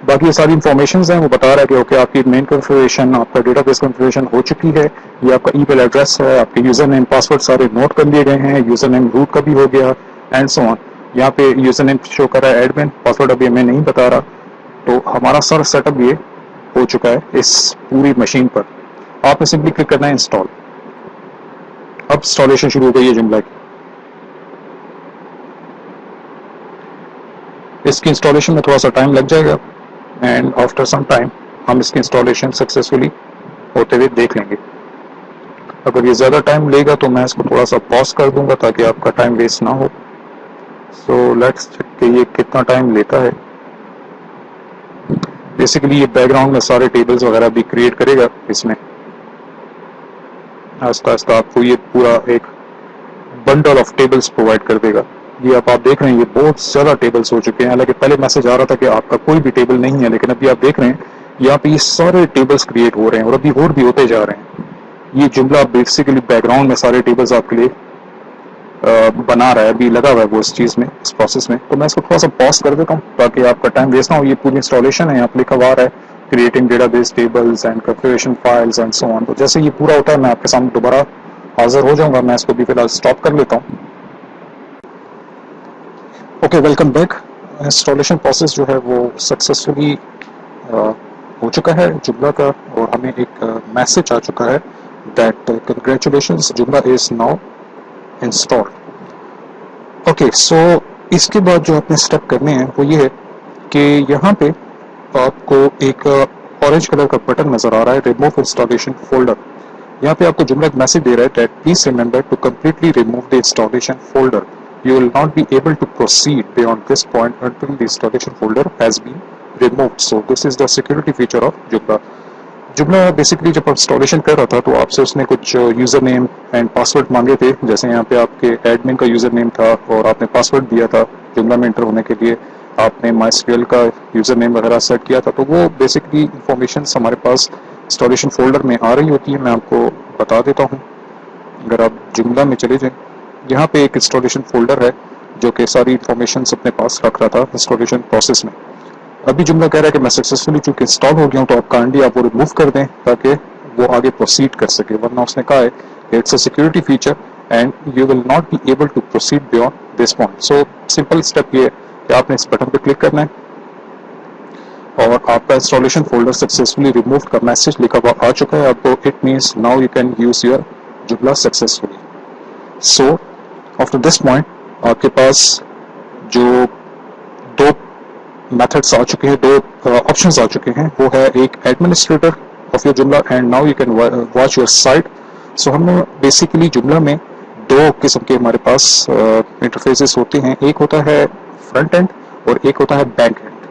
बाकी ये सारी इन्फॉर्मेशन हैं, वो बता रहा है कि ओके आपकी मेन कॉन्फ़िगरेशन, आपका डेटाबेस कॉन्फ़िगरेशन हो चुकी है, ये आपका ईमेल एड्रेस है, आपके यूजर नेम पासवर्ड सारे नोट कर लिए गए हैं, यूजर नेम रूट का भी हो गया एंड सो ऑन। यहाँ पे यूजर नेम शो कर रहा है एडमिन, पासवर्ड अभी हमें नहीं बता रहा। तो हमारा सारा सेटअप ये हो चुका है इस पूरी मशीन पर। आपने सिंपली क्लिक करना है इंस्टॉल। अब इंस्टॉलेशन शुरू हो गई है जुमला की। इसकी इंस्टॉलेशन में थोड़ा सा टाइम लग जाएगा एंड आफ्टर सम टाइम हम इसकी इंस्टॉलेशन सक्सेसफुली होते हुए देख लेंगे। अगर ये ज़्यादा टाइम लेगा तो मैं इसको थोड़ा सा पॉज कर दूंगा ताकि आपका टाइम वेस्ट ना हो। सो लेट्स चेक कि ये कितना टाइम लेता है। बेसिकली ये बैकग्राउंड में सारे टेबल्स वगैरह भी क्रिएट करेगा। इसमें आस्ता आस्ता आपको ये पूरा एक बंडल ऑफ टेबल्स प्रोवाइड कर देगा। ये आप देख रहे हैं ये बहुत ज़्यादा टेबल्स हो चुके हैं। हालांकि पहले मैसेज आ रहा था कि आपका कोई भी टेबल नहीं है, लेकिन अभी आप देख रहे हैं यहाँ पे ये सारे टेबल्स क्रिएट हो रहे हैं और अभी और भी होते जा रहे हैं। ये जुमला बेसिकली बैकग्राउंड में सारे टेबल्स आपके लिए बना रहा है, अभी लगा हुआ है वो इस चीज़ में, इस प्रोसेस में। तो मैं इसको थोड़ा सा पॉज कर देता हूँ ताकि आपका टाइम वेस्ट ना हो। ये पूरी इंस्टॉलेशन है, यहाँ पे लिखा हुआ है creating database tables and configuration files and so on. तो जैसे ये पूरा होता है मैं आपके सामने दोबारा हाजिर हो जाऊंगा। मैं इसको भी फिलहाल स्टॉप कर लेता हूँ। Okay, welcome back. Installation process जो है वो सक्सेसफुली हो चुका है जुमला का और हमें एक मैसेज आ चुका है दैट कंग्रेचुलेशंस जुमला इज नाउ इंस्टॉल्ड। ओके, सो इसके बाद जो आपने स्टेप करने हैं वो ये है कि यहाँ पे आपको एक ऑरेंज कलर का बटन नजर आ रहा है, रिमूव इंस्टॉलेशन फोल्डर। यहाँ पे आपको जुमला एक मैसेज दे रहा है that please remember to completely remove the installation folder. You will not be able to proceed beyond this point until the installation folder has been removed. So this is the security feature of Joomla. Joomla basically जब इंस्टॉलेशन कर रहा था तो आपसे उसने कुछ यूज़र नेम एंड पासवर्ड मांगे थे, जैसे यहाँ पे आपके एडमिन का यूज़र नेम था और आपने पासवर्ड दिया था Joomla में एंटर होने के लिए, आपने MySQL का यूज़र नेम वगैरह सेट किया था, तो वो बेसिकली इंफॉर्मेशन हमारे पास इंस्टॉलेशन फोल्डर में आ रही होती है। मैं आपको बता देता हूँ, अगर आप Joomla में चले जाएँ, यहाँ पे एक इंस्टॉलेशन फोल्डर है जो कि सारी इंफॉर्मेशन अपने पास रख रहा था इंस्टॉलेशन प्रोसेस में। अभी Joomla कह रहा है कि मैं सक्सेसफुली चूंकि इंस्टॉल हो गया हूँ, तो आप काइंडली आप वो रिमूव कर दें ताकि वो आगे प्रोसीड कर सके, वरना उसने कहा है कि it's a security feature and you will not be able to proceed beyond this point. So simple step ये है कि आपने इस बटन पर क्लिक करना है और आपका इंस्टॉलेशन फोल्डर सक्सेसफुली रिमूव का मैसेज लिखा हुआ आ चुका है आपको। It means now you can use your Joomla successfully. So after this point आपके पास जो दो मेथड्स आ चुके हैं, दो ऑप्शंस आ चुके हैं, वो है एक administrator of your Joomla and now you can watch your site. So हमने बेसिकली Joomla में दो किस्म के हमारे पास इंटरफेसेस होते हैं, एक होता है फ्रंट एंड और एक होता है बैक एंड।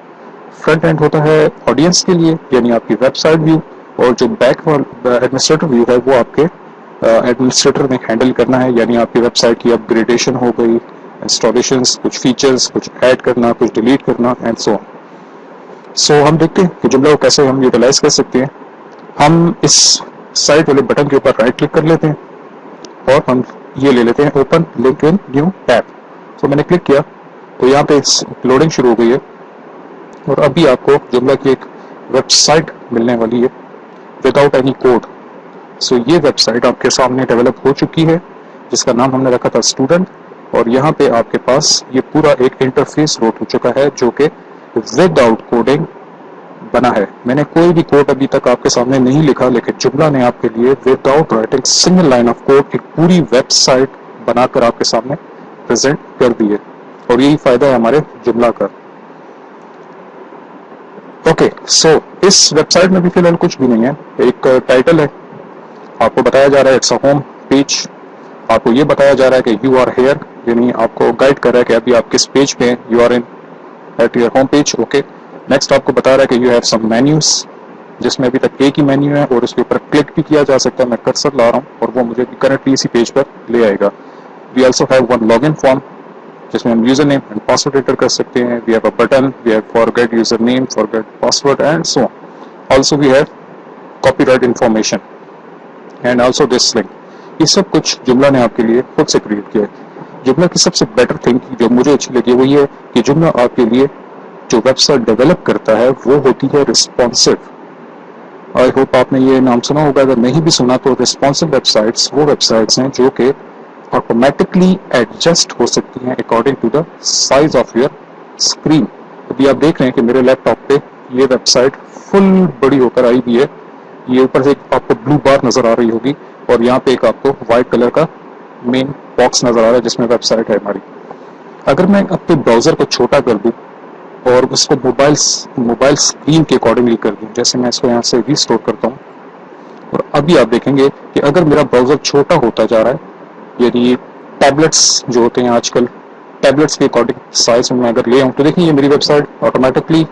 फ्रंट एंड होता है ऑडियंस के लिए, यानी आपकी वेबसाइट व्यू, और जो बैक एडमिनिस्ट्रेटर व्यू है वो आपके एडमिनिस्ट्रेटर ने हैंडल करना है, यानी आपकी वेबसाइट की अपग्रेडेशन हो गई, इंस्टॉलेशंस, कुछ फीचर्स, कुछ ऐड करना, कुछ डिलीट करना एंड सो ऑन। सो हम देखते हैं कि Joomla को कैसे हम यूटिलाइज कर सकते हैं। हम इस साइट वाले बटन के ऊपर राइट क्लिक कर लेते हैं और हम ये ले लेते हैं open link in new tab. तो मैंने क्लिक किया तो यहाँ पे लोडिंग शुरू हो गई है और अभी आपको Joomla की एक वेबसाइट मिलने वाली है विदाउट एनी कोड। सो ये वेबसाइट आपके सामने डेवलप हो चुकी है जिसका नाम हमने रखा था स्टूडेंट, और यहाँ पे आपके पास ये पूरा एक इंटरफेस लोड हो चुका है जो कि विदाउट कोडिंग बना है। मैंने कोई भी कोड अभी तक आपके सामने नहीं लिखा, लेकिन Joomla ने आपके लिए without writing single line of code एक पूरी वेबसाइट बनाकर आपके सामने प्रेजेंट कर दी है, और यही फायदा है हमारे Joomla का। ओके, सो इस वेबसाइट में भी फिलहाल कुछ भी नहीं है। एक टाइटल है, आपको बताया जा रहा है इट्स अ होम पेज, आपको ये बताया जा रहा है कि यू आर हेयर, यानी आपको गाइड कर रहा है कि अभी आप किस पेज पे हैं, you are in at your home page. Okay, next आपको बता रहा है कि यू हैव सम मेन्यूज, जिसमें अभी तक एक ही मेन्यू है और उसके ऊपर क्लिक भी किया जा सकता है। मैं कर्सर ला रहा हूँ और वो मुझे करंटली इसी पेज पर ले आएगा। We also have one login form जिसमें हम user name and password enter कर सकते हैं। We have a button, we have forget user name, forget password and so on. Also we have copyright information and also this link. ये सब कुछ Joomla ने आपके लिए खुद से क्रिएट किया है। Joomla की सबसे बेटर थिंग जो मुझे अच्छी लगी वो ये है कि Joomla आपके लिए जो वेबसाइट डेवलप करता है वो होती है रिस्पॉन्सिव। आई होप आपने ये नाम सुना होगा, अगर नहीं भी सुना तो रिस्पॉन्सिव वेबसाइट्स वो वेबसाइट्स हैं जो कि ऑटोमेटिकली एडजस्ट हो सकती हैं according to the size of your screen. अभी आप देख रहे हैं कि मेरे लैपटॉप पे ये वेबसाइट फुल बड़ी होकर आई हुई है। ये ऊपर से आपको ब्लू बार नजर आ रही होगी और यहाँ पे एक आपको व्हाइट कलर का मेन बॉक्स नजर आ रहा है जिसमें वेबसाइट है हमारी। अगर मैं अपने ब्राउजर को छोटा कर दूं और उसको मोबाइल स्क्रीन के अकॉर्डिंगली कर दूं, जैसे मैं इसको यहाँ से रीस्टोर करता हूँ, और अभी आप देखेंगे कि अगर मेरा ब्राउजर छोटा होता जा रहा है, यानी टैबलेट्स जो होते हैं आजकल, टैबलेट्स के अकॉर्डिंग साइज में अगर ले आऊँ तो देखिए ये मेरी वेबसाइट ऑटोमेटिकली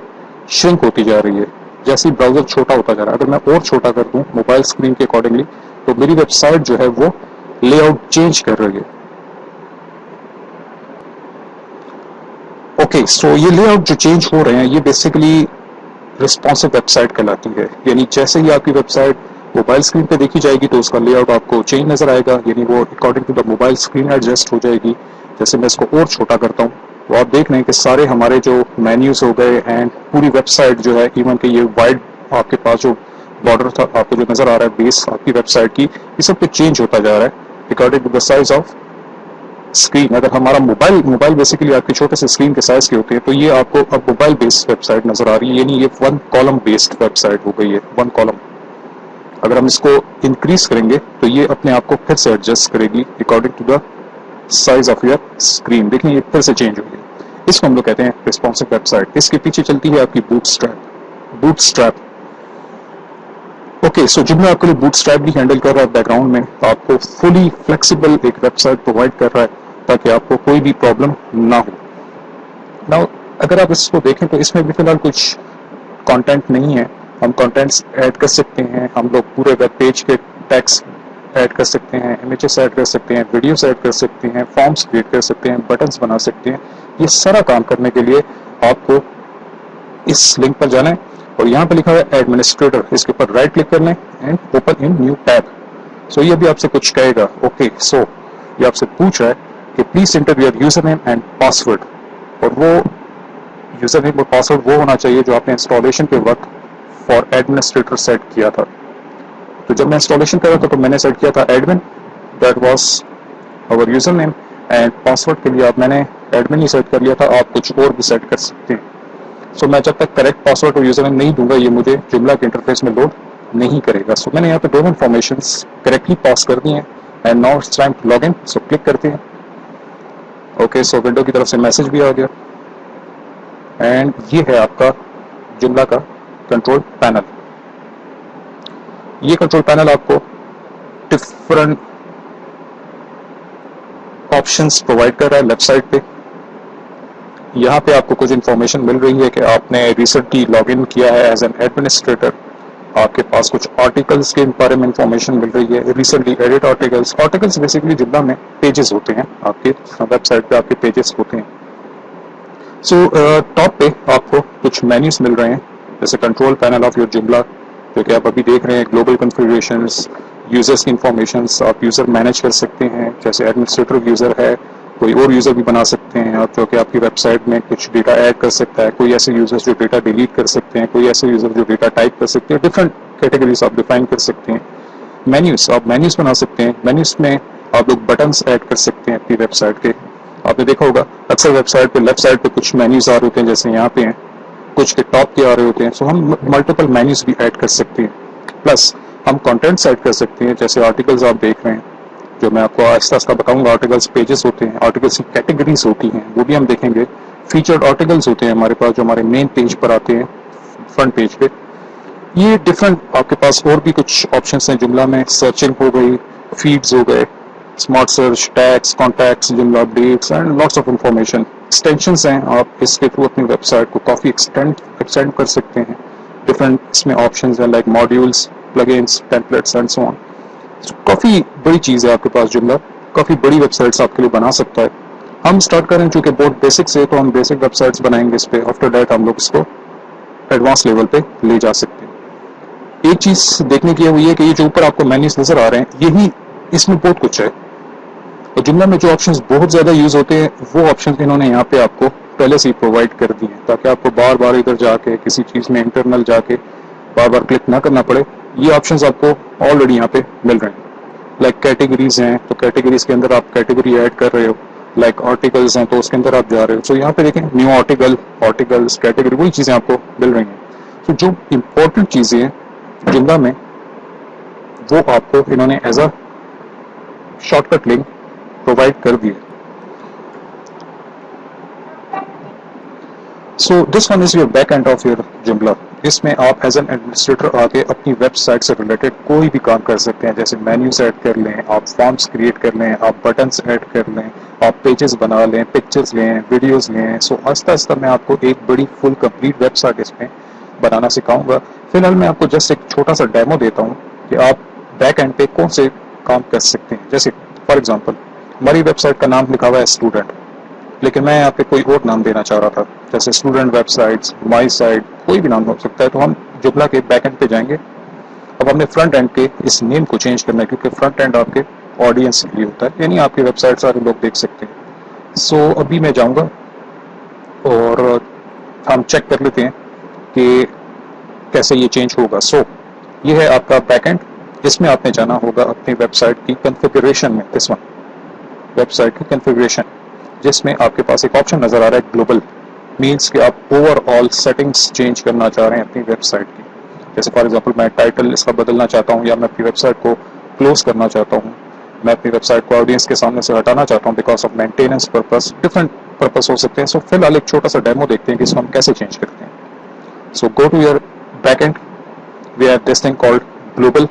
श्रिंक होती जा रही है जैसे ही ब्राउजर छोटा होता जा रहा है। अगर मैं और छोटा कर दूं मोबाइल स्क्रीन के अकॉर्डिंगली तो मेरी वेबसाइट जो है वो लेआउट चेंज कर रही है। ओके, सो ये लेआउट जो चेंज हो रहे हैं ये बेसिकली रिस्पॉन्सिव वेबसाइट कहलाती है, यानी जैसे ही आपकी वेबसाइट मोबाइल स्क्रीन पे देखी जाएगी तो उसका लेआउट आपको चेंज नजर आएगा, यानी वो according to the mobile screen adjust हो जाएगी। जैसे मैं इसको और छोटा करता हूँ तो आप देख रहे हैं कि सारे हमारे जो मेन्यूज हो गए एंड पूरी वेबसाइट जो है, इवन कि ये वाइड आपके पास जो बॉर्डर था आपको जो नजर आ रहा है बेस आपकी वेबसाइट की, ये सब कुछ चेंज होता जा रहा है according to the size of screen. अगर हमारा मोबाइल बेसिकली आपके छोटे से स्क्रीन के साइज के होते हैं तो ये आपको अब मोबाइल बेस्ड वेबसाइट नजर आ रही है, यानी ये वन कॉलम बेस्ड वेबसाइट हो गई है, वन कॉलम। अगर हम इसको इंक्रीज करेंगे तो ये अपने आप को फिर से एडजस्ट करेगी according to the size of your screen. देखिए ये फिर से चेंज हो गई। इसको हम लोग कहते हैं रिस्पॉन्सिव वेबसाइट। इसके पीछे चलती है आपकी बूटस्ट्रैप। ओके, सो Joomla आपके लिए बूटस्ट्रैप भी हैंडल कर रहा है बैकग्राउंड में, तो आपको फुली फ्लेक्सिबल एक वेबसाइट प्रोवाइड कर रहा है ताकि आपको कोई भी प्रॉब्लम ना हो। नाउ अगर आप इसको देखें तो इसमें भी फिलहाल कुछ कंटेंट नहीं है, हम कंटेंट्स ऐड कर सकते हैं, हम लोग पूरे वेब पेज के टेक्स्ट ऐड कर सकते हैं, इमेजेस ऐड कर सकते हैं, वीडियोस ऐड कर सकते हैं, फॉर्म्स क्रिएट कर सकते हैं, बटन्स बना सकते हैं। ये सारा काम करने के लिए आपको इस लिंक पर जाना है और यहाँ पे लिखा हुआ है एडमिनिस्ट्रेटर, इसके ऊपर राइट क्लिक कर लें and open in new tab. So ये भी आपसे कुछ कहेगा। ओके, सो ये आपसे पूछ रहा है कि please enter your user name and password, और वो यूजर नेम और पासवर्ड वो होना चाहिए जो आपने इंस्टॉलेशन के वक्त फॉर एडमिनिस्ट्रेटर सेट किया था। तो जब मैं इंस्टॉलेशन कर रहा था तो मैंने सेट किया था admin, that was our user name, and password के लिए आप मैंने एडमिन ही सेट कर लिया था, आप कुछ और भी सेट कर सकते हैं। सो मैं जब तक करेक्ट पासवर्ड और यूजर नेम नहीं दूंगा ये मुझे जुमला के इंटरफेस में लोड नहीं करेगा। सो मैंने यहाँ पे दोनों इन्फॉर्मेशंस करेक्टली पास कर दी हैं and now it's time to log in. So click करते हैं। ओके, सो विंडो की तरफ से मैसेज भी आ गया एंड ये है आपका जुमला का कंट्रोल पैनल। ये कंट्रोल पैनल आपको डिफरेंट ऑप्शंस प्रोवाइड कर रहा है लेफ्ट साइड पे। यहाँ पे आपको कुछ इन्फॉर्मेशन मिल रही है कि आपने रिसेंटली लॉग इन किया है एज एन एडमिनिस्ट्रेटर, आपके पास कुछ आर्टिकल्स के बारे में इंफॉर्मेशन मिल रही है, recently edit articles. Articles basically जुमला में पेजेस होते हैं, आपके वेबसाइट पे आपके पेजेस होते हैं। सो टॉप पे आपको कुछ मेन्यूज मिल रहे हैं, जैसे कंट्रोल पैनल ऑफ योर जुमला जो कि आप अभी देख रहे हैं, ग्लोबल कॉन्फ़िगरेशंस, यूजर्स की इंफॉर्मेशंस, आप यूजर मैनेज कर सकते हैं, जैसे एडमिनिस्ट्रेटर यूजर है, कोई और यूजर भी बना सकते हैं आप, जो कि आपकी वेबसाइट में कुछ डेटा ऐड कर सकता है, कोई ऐसे यूजर्स जो डेटा डिलीट कर सकते हैं, कोई ऐसे यूजर जो डेटा टाइप कर सकते हैं, डिफरेंट कैटेगरीज आप डिफाइन कर सकते हैं। मेन्यूज, आप मेन्यूज बना सकते हैं, मेन्यूज में आप लोग बटन्स ऐड कर सकते हैं अपनी वेबसाइट के। आपने देखा होगा अक्सर वेबसाइट पे लेफ्ट साइड पे कुछ मेन्यूज आ रहे होते हैं, जैसे यहाँ पे हैं, कुछ के टॉप के आ रहे होते हैं। सो हम मल्टीपल मेन्यूज भी ऐड कर सकते हैं, प्लस हम कंटेंट्स ऐड कर सकते हैं, जैसे आर्टिकल्स आप देख रहे हैं, जो मैं आपको आहिस्ता आहिस्ता बताऊंगा। आर्टिकल्स पेजेस होते हैं, आर्टिकल्स की कैटेगरीज होती हैं, वो भी हम देखेंगे। फीचर्ड आर्टिकल्स होते हैं हमारे पास, जो हमारे मेन पेज पर आते हैं, फ्रंट पेज पे। ये डिफरेंट आपके पास और भी कुछ ऑप्शंस हैं जुमला में, सर्चिंग हो गई, फीड्स हो गए, स्मार्ट सर्च, टैग्स, कॉन्टैक्ट्स, जुमला updates and lots of information. Extensions हैं, आप इसके थ्रू अपनी वेबसाइट को काफ़ी एक्सटेंड कर सकते हैं। डिफरेंट इसमें ऑप्शंस हैं like modules, plugins, templates and so on. काफ़ी बड़ी चीज़ है आपके पास जुमला, काफ़ी बड़ी वेबसाइट्स आपके लिए बना सकता है। हम स्टार्ट करें चूँकि बहुत बेसिक से, तो हम बेसिक वेबसाइट्स बनाएंगे इस पे। आफ्टर दैट हम लोग इसको एडवांस लेवल पे ले जा सकते हैं। एक चीज़ देखने की है वो ये कि ये जो ऊपर आपको मेन्यूज नजर आ रहे हैं, यही इसमें बहुत कुछ है। और जुमला में जो ऑप्शंस बहुत ज़्यादा यूज होते हैं वो ऑप्शंस इन्होंने यहाँ पे आपको पहले से ही प्रोवाइड कर दिए हैं, ताकि आपको बार बार इधर जाके किसी चीज़ में इंटरनल जाके बार बार क्लिक ना करना पड़े। ये ऑप्शंस आपको ऑलरेडी यहाँ पे मिल रहे हैं। लाइक कैटेगरीज हैं, तो कैटेगरीज के अंदर आप कैटेगरी ऐड कर रहे हो, लाइक आर्टिकल्स हैं तो उसके अंदर आप जा रहे हो। सो यहाँ पे देखें न्यू आर्टिकल, आर्टिकल्स, कैटेगरी, वही चीज़ें आपको मिल रही हैं। तो जो इम्पोर्टेंट चीज़ें हैं जुमला में वो आपको इन्होंने as a shortcut link provide कर दिए। So this one is your back end of your Joomla. इसमें आप एज एन एडमिनिस्ट्रेटर आके अपनी वेबसाइट से रिलेटेड कोई भी काम कर सकते हैं, जैसे मेन्यूज ऐड कर लें, आप फॉर्म्स क्रिएट कर लें, आप बटन्स ऐड कर लें, आप पेजेस बना लें, पिक्चर्स लें, वीडियोस लें। सो आहिस्ता आहिस्ता मैं आपको एक बड़ी फुल कंप्लीट वेबसाइट इसमें बनाना सिखाऊंगा। फिलहाल मैं आपको जस्ट एक छोटा सा डेमो देता हूँ कि आप बैक एंड पे कौन से काम कर सकते हैं। जैसे फॉर एग्जाम्पल हमारी वेबसाइट का नाम लिखा हुआ है स्टूडेंट, लेकिन मैं यहाँ पे कोई और नाम देना चाह रहा था, जैसे स्टूडेंट वेबसाइट्स, माई साइट, कोई भी नाम हो सकता है। तो हम जुमला के बैक एंड पे जाएंगे। अब हमने फ्रंट एंड के इस नेम को चेंज करना है, क्योंकि फ्रंट एंड आपके ऑडियंस के लिए होता है, यानी आपकी वेबसाइट सारे लोग देख सकते हैं। सो अभी मैं जाऊँगा और हम चेक कर लेते हैं कि कैसे ये चेंज होगा। सो ये है आपका बैक एंड। इसमें आपने जाना होगा अपनी वेबसाइट की कॉन्फ़िगरेशन में, दिस वन, वेबसाइट की कॉन्फ़िगरेशन, जिसमें आपके पास एक ऑप्शन नजर आ रहा है ग्लोबल, मीन्स कि आप ओवरऑल सेटिंग्स चेंज करना चाह रहे हैं अपनी वेबसाइट की। जैसे फॉर एग्जांपल मैं टाइटल इसका बदलना चाहता हूं, या मैं अपनी वेबसाइट को क्लोज करना चाहता हूं, मैं अपनी वेबसाइट को ऑडियंस के सामने से हटाना चाहता हूं because of maintenance purpose, different purpose हो सकते हैं। सो फिलहाल एक छोटा सा डेमो देखते हैं कि इसको हम कैसे चेंज करते हैं। So go to your back end, we have this thing called global.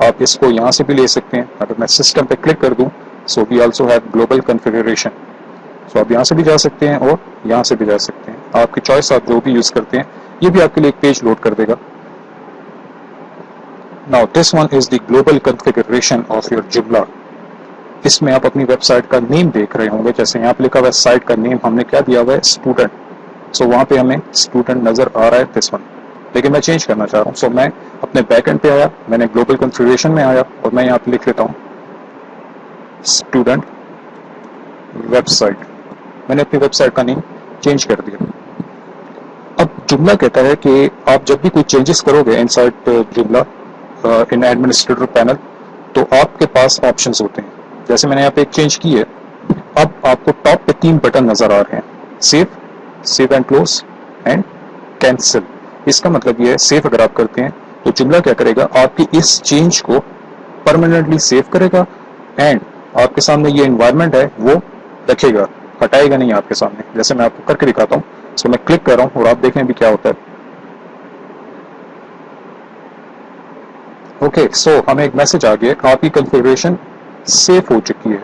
आप इसको यहाँ से भी ले सकते हैं। अगर मैं सिस्टम पे क्लिक कर दूं, so we also have global configuration. So आप यहाँ से भी जा सकते हैं और यहाँ से भी जा सकते हैं, आपकी चॉइस, आप जो भी यूज़ करते हैं। ये भी आपके लिए एक पेज लोड कर देगा। Now this one is the global configuration of your Joomla. इसमें आप अपनी वेबसाइट का नेम देख रहे होंगे, जैसे यहाँ पे लिखा हुआ है साइट का नेम हमने क्या दिया हुआ है, स्टूडेंट। सो वहाँ पे हमें स्टूडेंट नजर आ रहा है, दिस वन। लेकिन मैं चेंज करना चाह रहा हूँ, सो मैं अपने बैकएंड पे आया, मैंने ग्लोबल कॉन्फ़िगरेशन में आया और मैं यहाँ पे लिख लेता हूँ स्टूडेंट वेबसाइट। मैंने अपनी वेबसाइट का नेम चेंज कर दिया। अब जुमला कहता है कि आप जब भी कोई चेंजेस करोगे इनसाइड जुमला इन एडमिनिस्ट्रेटर पैनल, तो आपके पास ऑप्शंस होते हैं। जैसे मैंने यहाँ पे एक चेंज की है, अब आपको टॉप पे 3 बटन नजर आ रहे हैं, save, save and close and cancel. इसका मतलब ये है सेव अगर आप करते हैं तो जुमला क्या करेगा, आपकी इस चेंज को परमानेंटली सेव करेगा एंड आपके सामने ये एनवायरनमेंट है वो रखेगा, हटाएगा नहीं आपके सामने। जैसे मैं आपको करके दिखाता हूँ, सो मैं क्लिक कर रहा हूँ और आप देखें भी क्या होता है। ओके, सो हमें एक मैसेज आ गया, आपकी कॉन्फ़िगरेशन सेव हो चुकी है।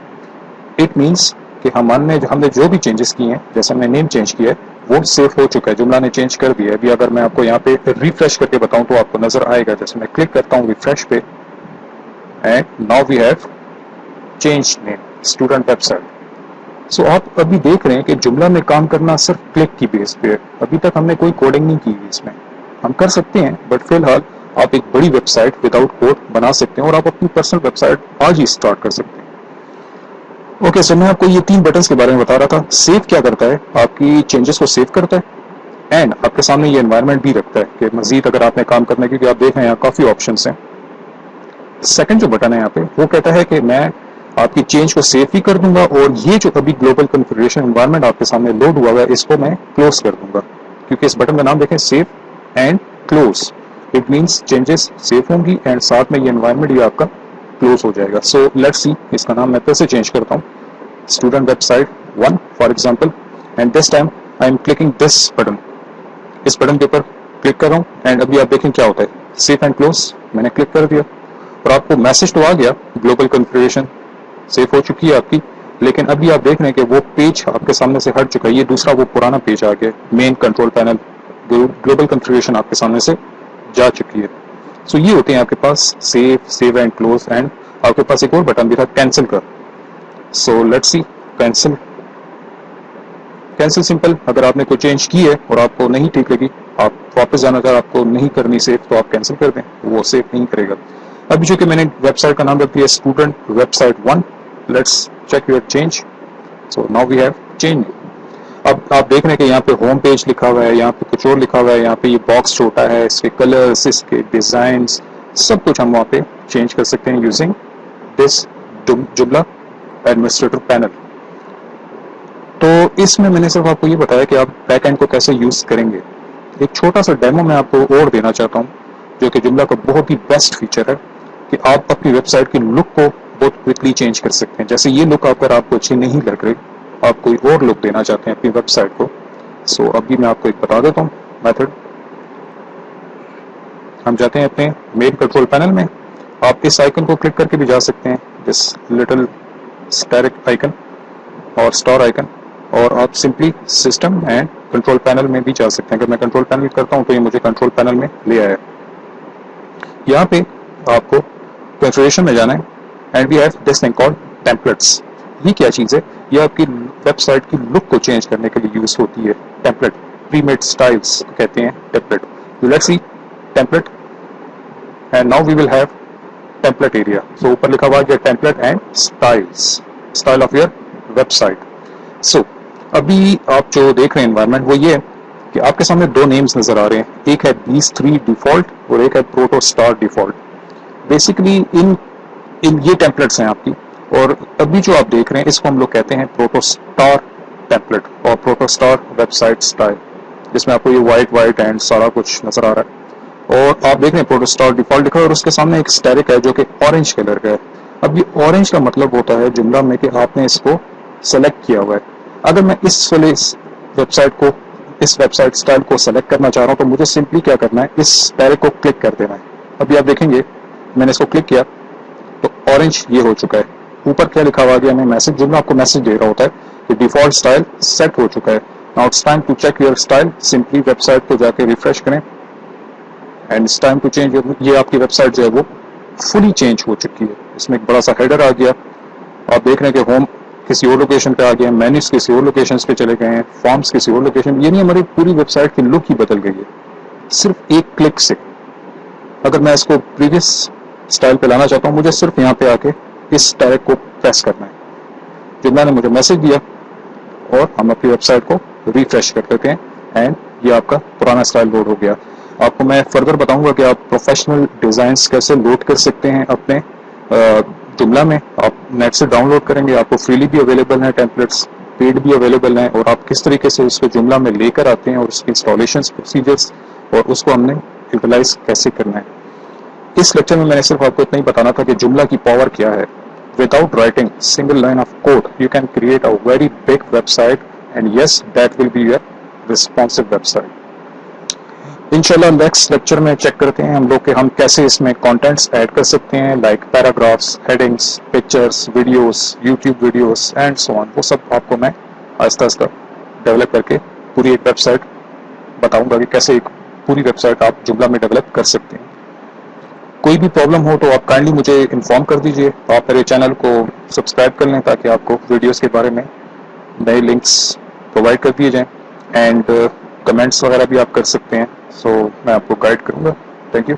इट मीन्स कि हमने जो भी चेंजेस किए हैं, जैसे हमने नेम चेंज किया है वो सेव हो चुका है, जुमला ने चेंज कर दिया है। अभी अगर मैं आपको यहाँ पे रिफ्रेश करके बताऊं तो आपको नजर आएगा। जैसे मैं क्लिक करता हूँ रिफ्रेश पे and now we have change name student website. So आप अभी देख रहे हैं कि जुमला में काम करना सिर्फ क्लिक की बेस पे है। अभी तक हमने कोई कोडिंग नहीं की इसमें, हम कर सकते हैं बट फिलहाल आप एक बड़ी वेबसाइट विदाउट कोड बना सकते हैं और आप अपनी पर्सनल वेबसाइट आज ही स्टार्ट कर सकते हैं। ओके, सो मैं आपको ये 3 बटन्स के बारे में बता रहा था। सेव क्या करता है, आपकी चेंजेस को सेव करता है एंड आपके सामने ये एनवायरनमेंट भी रखता है कि मजीद अगर आपने काम करना है, क्योंकि आप देख रहे हैं यहाँ काफी ऑप्शंस हैं। सेकंड जो बटन है यहाँ पे वो कहता है कि मैं आपकी चेंज को सेव भी कर दूंगा और ये जो अभी ग्लोबल कॉन्फ़िगरेशन एनवायरनमेंट आपके सामने लोड हुआ है इसको मैं क्लोज कर दूंगा, क्योंकि इस बटन का नाम देखें save and close. It means changes save होंगी एंड साथ में ये एनवायरनमेंट ये आपका क्लोज हो जाएगा। सो लेट्स सी, इसका नाम मैं फिर से चेंज करता हूँ, student website 1 for example, and this time I am clicking this button. इस बटन के ऊपर क्लिक कर रहा हूँ एंड अभी आप देखें क्या होता है, सेव एंड क्लोज। मैंने क्लिक कर दिया और आपको मैसेज तो आ गया, ग्लोबल कॉन्फ़िगरेशन सेव हो चुकी है आपकी। लेकिन अभी आप देख रहे हैं कि वो पेज आपके सामने से हट चुका है, ये दूसरा वो पुराना पेज आ गया, main control panel, global configuration आपके सामने से जा चुकी है। सो ये होते हैं आपके पास सेव, सेव एंड क्लोज एंड आपके पास एक और बटन भी था कैंसिल का। So let's see, cancel. Cancel simple, अगर आपने कोई चेंज की है और आपको नहीं ठीक लगी, आप वापस जाना, अगर आपको नहीं करनी सेव तो आप कैंसिल कर दें, वो सेव नहीं करेगा। अभी जो कि मैंने वेबसाइट का नाम रख दिया student website 1, let's check your change. So now we have change. अब आप देख रहे हैं कि यहाँ पे होम पेज लिखा हुआ है, यहाँ पे कुछ और लिखा हुआ है, यहाँ पे ये बॉक्स छोटा है, इसके कलर्स, इसके डिजाइन्स, सब कुछ हम वहाँ पे चेंज कर सकते हैं यूजिंग दिस जुमला एडमिनिस्ट्रेटर पैनल। तो इसमें मैंने सिर्फ आपको ये बताया कि आप बैक एंड को कैसे यूज करेंगे। एक छोटा सा डेमो मैं आपको और देना चाहता हूँ, जो कि जुमला का बहुत ही बेस्ट फीचर है कि आप अपनी वेबसाइट की लुक को बहुत क्विकली चेंज कर सकते हैं। जैसे ये लुक अगर आपको अच्छी नहीं लग रही, आप कोई और लुक देना चाहते हैं अपनी वेबसाइट को, सो अभी मैं आपको एक बता देता हूँ मेथड। हम जाते हैं अपने मेन कंट्रोल पैनल में, आप इस आइकन को क्लिक करके भी जा सकते हैं, दिस लिटिल स्टार आइकन और स्टार आइकन, और आप simply system and control panel में भी जा सकते हैं। अगर मैं कंट्रोल पैनल करता हूँ तो ये मुझे कंट्रोल पैनल में ले आया है। यहाँ पे आपको कॉन्फ़िगरेशन में जाना है and we have this thing called templates. ये क्या चीज़ है, ये आपकी वेबसाइट की लुक को चेंज करने के लिए यूज होती है। टेम्पलेट, प्रीमेड स्टाइल्स कहते हैं template. Let's see template and now we will have template area. So ऊपर लिखा हुआ है template and styles, style of your website. So अभी आप जो देख रहे हैं एनवायरनमेंट वो ये है कि आपके सामने 2 नेम्स नजर आ रहे हैं, एक है बीस3 डिफॉल्ट और एक है प्रोटोस्टार डिफॉल्ट। बेसिकली इन ये टेम्पलेट्स हैं आपकी, और अभी जो आप देख रहे हैं इसको हम लोग कहते हैं प्रोटोस्टार टेम्पलेट और प्रोटोस्टार वेबसाइट स्टाइल, जिसमें आपको ये वाइट एंड सारा कुछ नजर आ रहा है। और आप देख रहे हैं प्रोटोस्टार डिफॉल्ट लिखा है और उसके सामने एक स्टैरिक है जो कि ऑरेंज कलर का है। अब ये ऑरेंज का मतलब होता है जुमला में कि आपने इसको सेलेक्ट किया हुआ है। अगर मैं इस वेबसाइट स्टाइल को सेलेक्ट करना चाह रहा हूं तो मुझे सिंपली क्या करना है, इस टैग को क्लिक कर देना है। अभी आप देखेंगे मैंने इसको क्लिक किया तो ऑरेंज ये हो चुका है। ऊपर क्या लिखा हुआ गया, मैं मैसेज जुमला आपको मैसेज दे रहा होता है कि डिफॉल्ट स्टाइल सेट हो चुका है। Now it's time to check your style, simply website को जाके रिफ्रेश करें and it's time to change. ये आपकी वेबसाइट जो है वो फुली चेंज हो चुकी है। इसमें एक बड़ा सा हेडर आ गया, आप देख रहे हैं कि होम किसी और लोकेशन पे आ गया, मेन्यूज किसी और लोकेशन पे चले गए हैं, फॉर्म्स किसी और लोकेशन, यानी हमारी पूरी वेबसाइट की लुक ही बदल गई है सिर्फ एक क्लिक से। अगर मैं इसको प्रीवियस स्टाइल पे लाना चाहता हूँ, मुझे सिर्फ यहाँ पे आके इस टैग को प्रेस करना है। जुमला ने मुझे मैसेज दिया और हम अपनी वेबसाइट को रिफ्रेश कर देते हैं एंड ये आपका पुराना स्टाइल लोड हो गया। आपको मैं फर्दर बताऊंगा कि आप प्रोफेशनल डिजाइन्स कैसे लोड कर सकते हैं अपने जुमला में। आप नेट से डाउनलोड करेंगे, आपको फ्रीली भी अवेलेबल है, टेम्पलेट्स पेड भी अवेलेबल हैं, और आप किस तरीके से उसको जुमला में लेकर आते हैं और उसकी इंस्टॉलेशन प्रोसीजर्स और उसको हमने यूटिलाइज कैसे करना है। इस लेक्चर में मैंने सिर्फ आपको इतना ही बताना था कि जुमला की पावर क्या है। Without writing single line of code, you can create a very big website, and yes, that will be your responsive website. इंशाल्लाह नेक्स्ट लेक्चर में चेक करते हैं हम लोग कि हम कैसे इसमें कंटेंट्स ऐड कर सकते हैं, like paragraphs, headings, pictures, videos, YouTube videos and so on. वो सब आपको मैं आहिस्ता आहिस्ता डेवलप करके पूरी एक वेबसाइट बताऊंगा कि कैसे एक पूरी वेबसाइट आप जुमला में डेवलप कर सकते हैं। कोई भी प्रॉब्लम हो तो आप काइंडली मुझे इन्फॉर्म कर दीजिए। आप मेरे चैनल को सब्सक्राइब कर लें ताकि आपको वीडियोस के बारे में नए लिंक्स प्रोवाइड कर दिए जाएं, एंड कमेंट्स वगैरह भी आप कर सकते हैं। सो मैं आपको गाइड करूंगा। Thank you.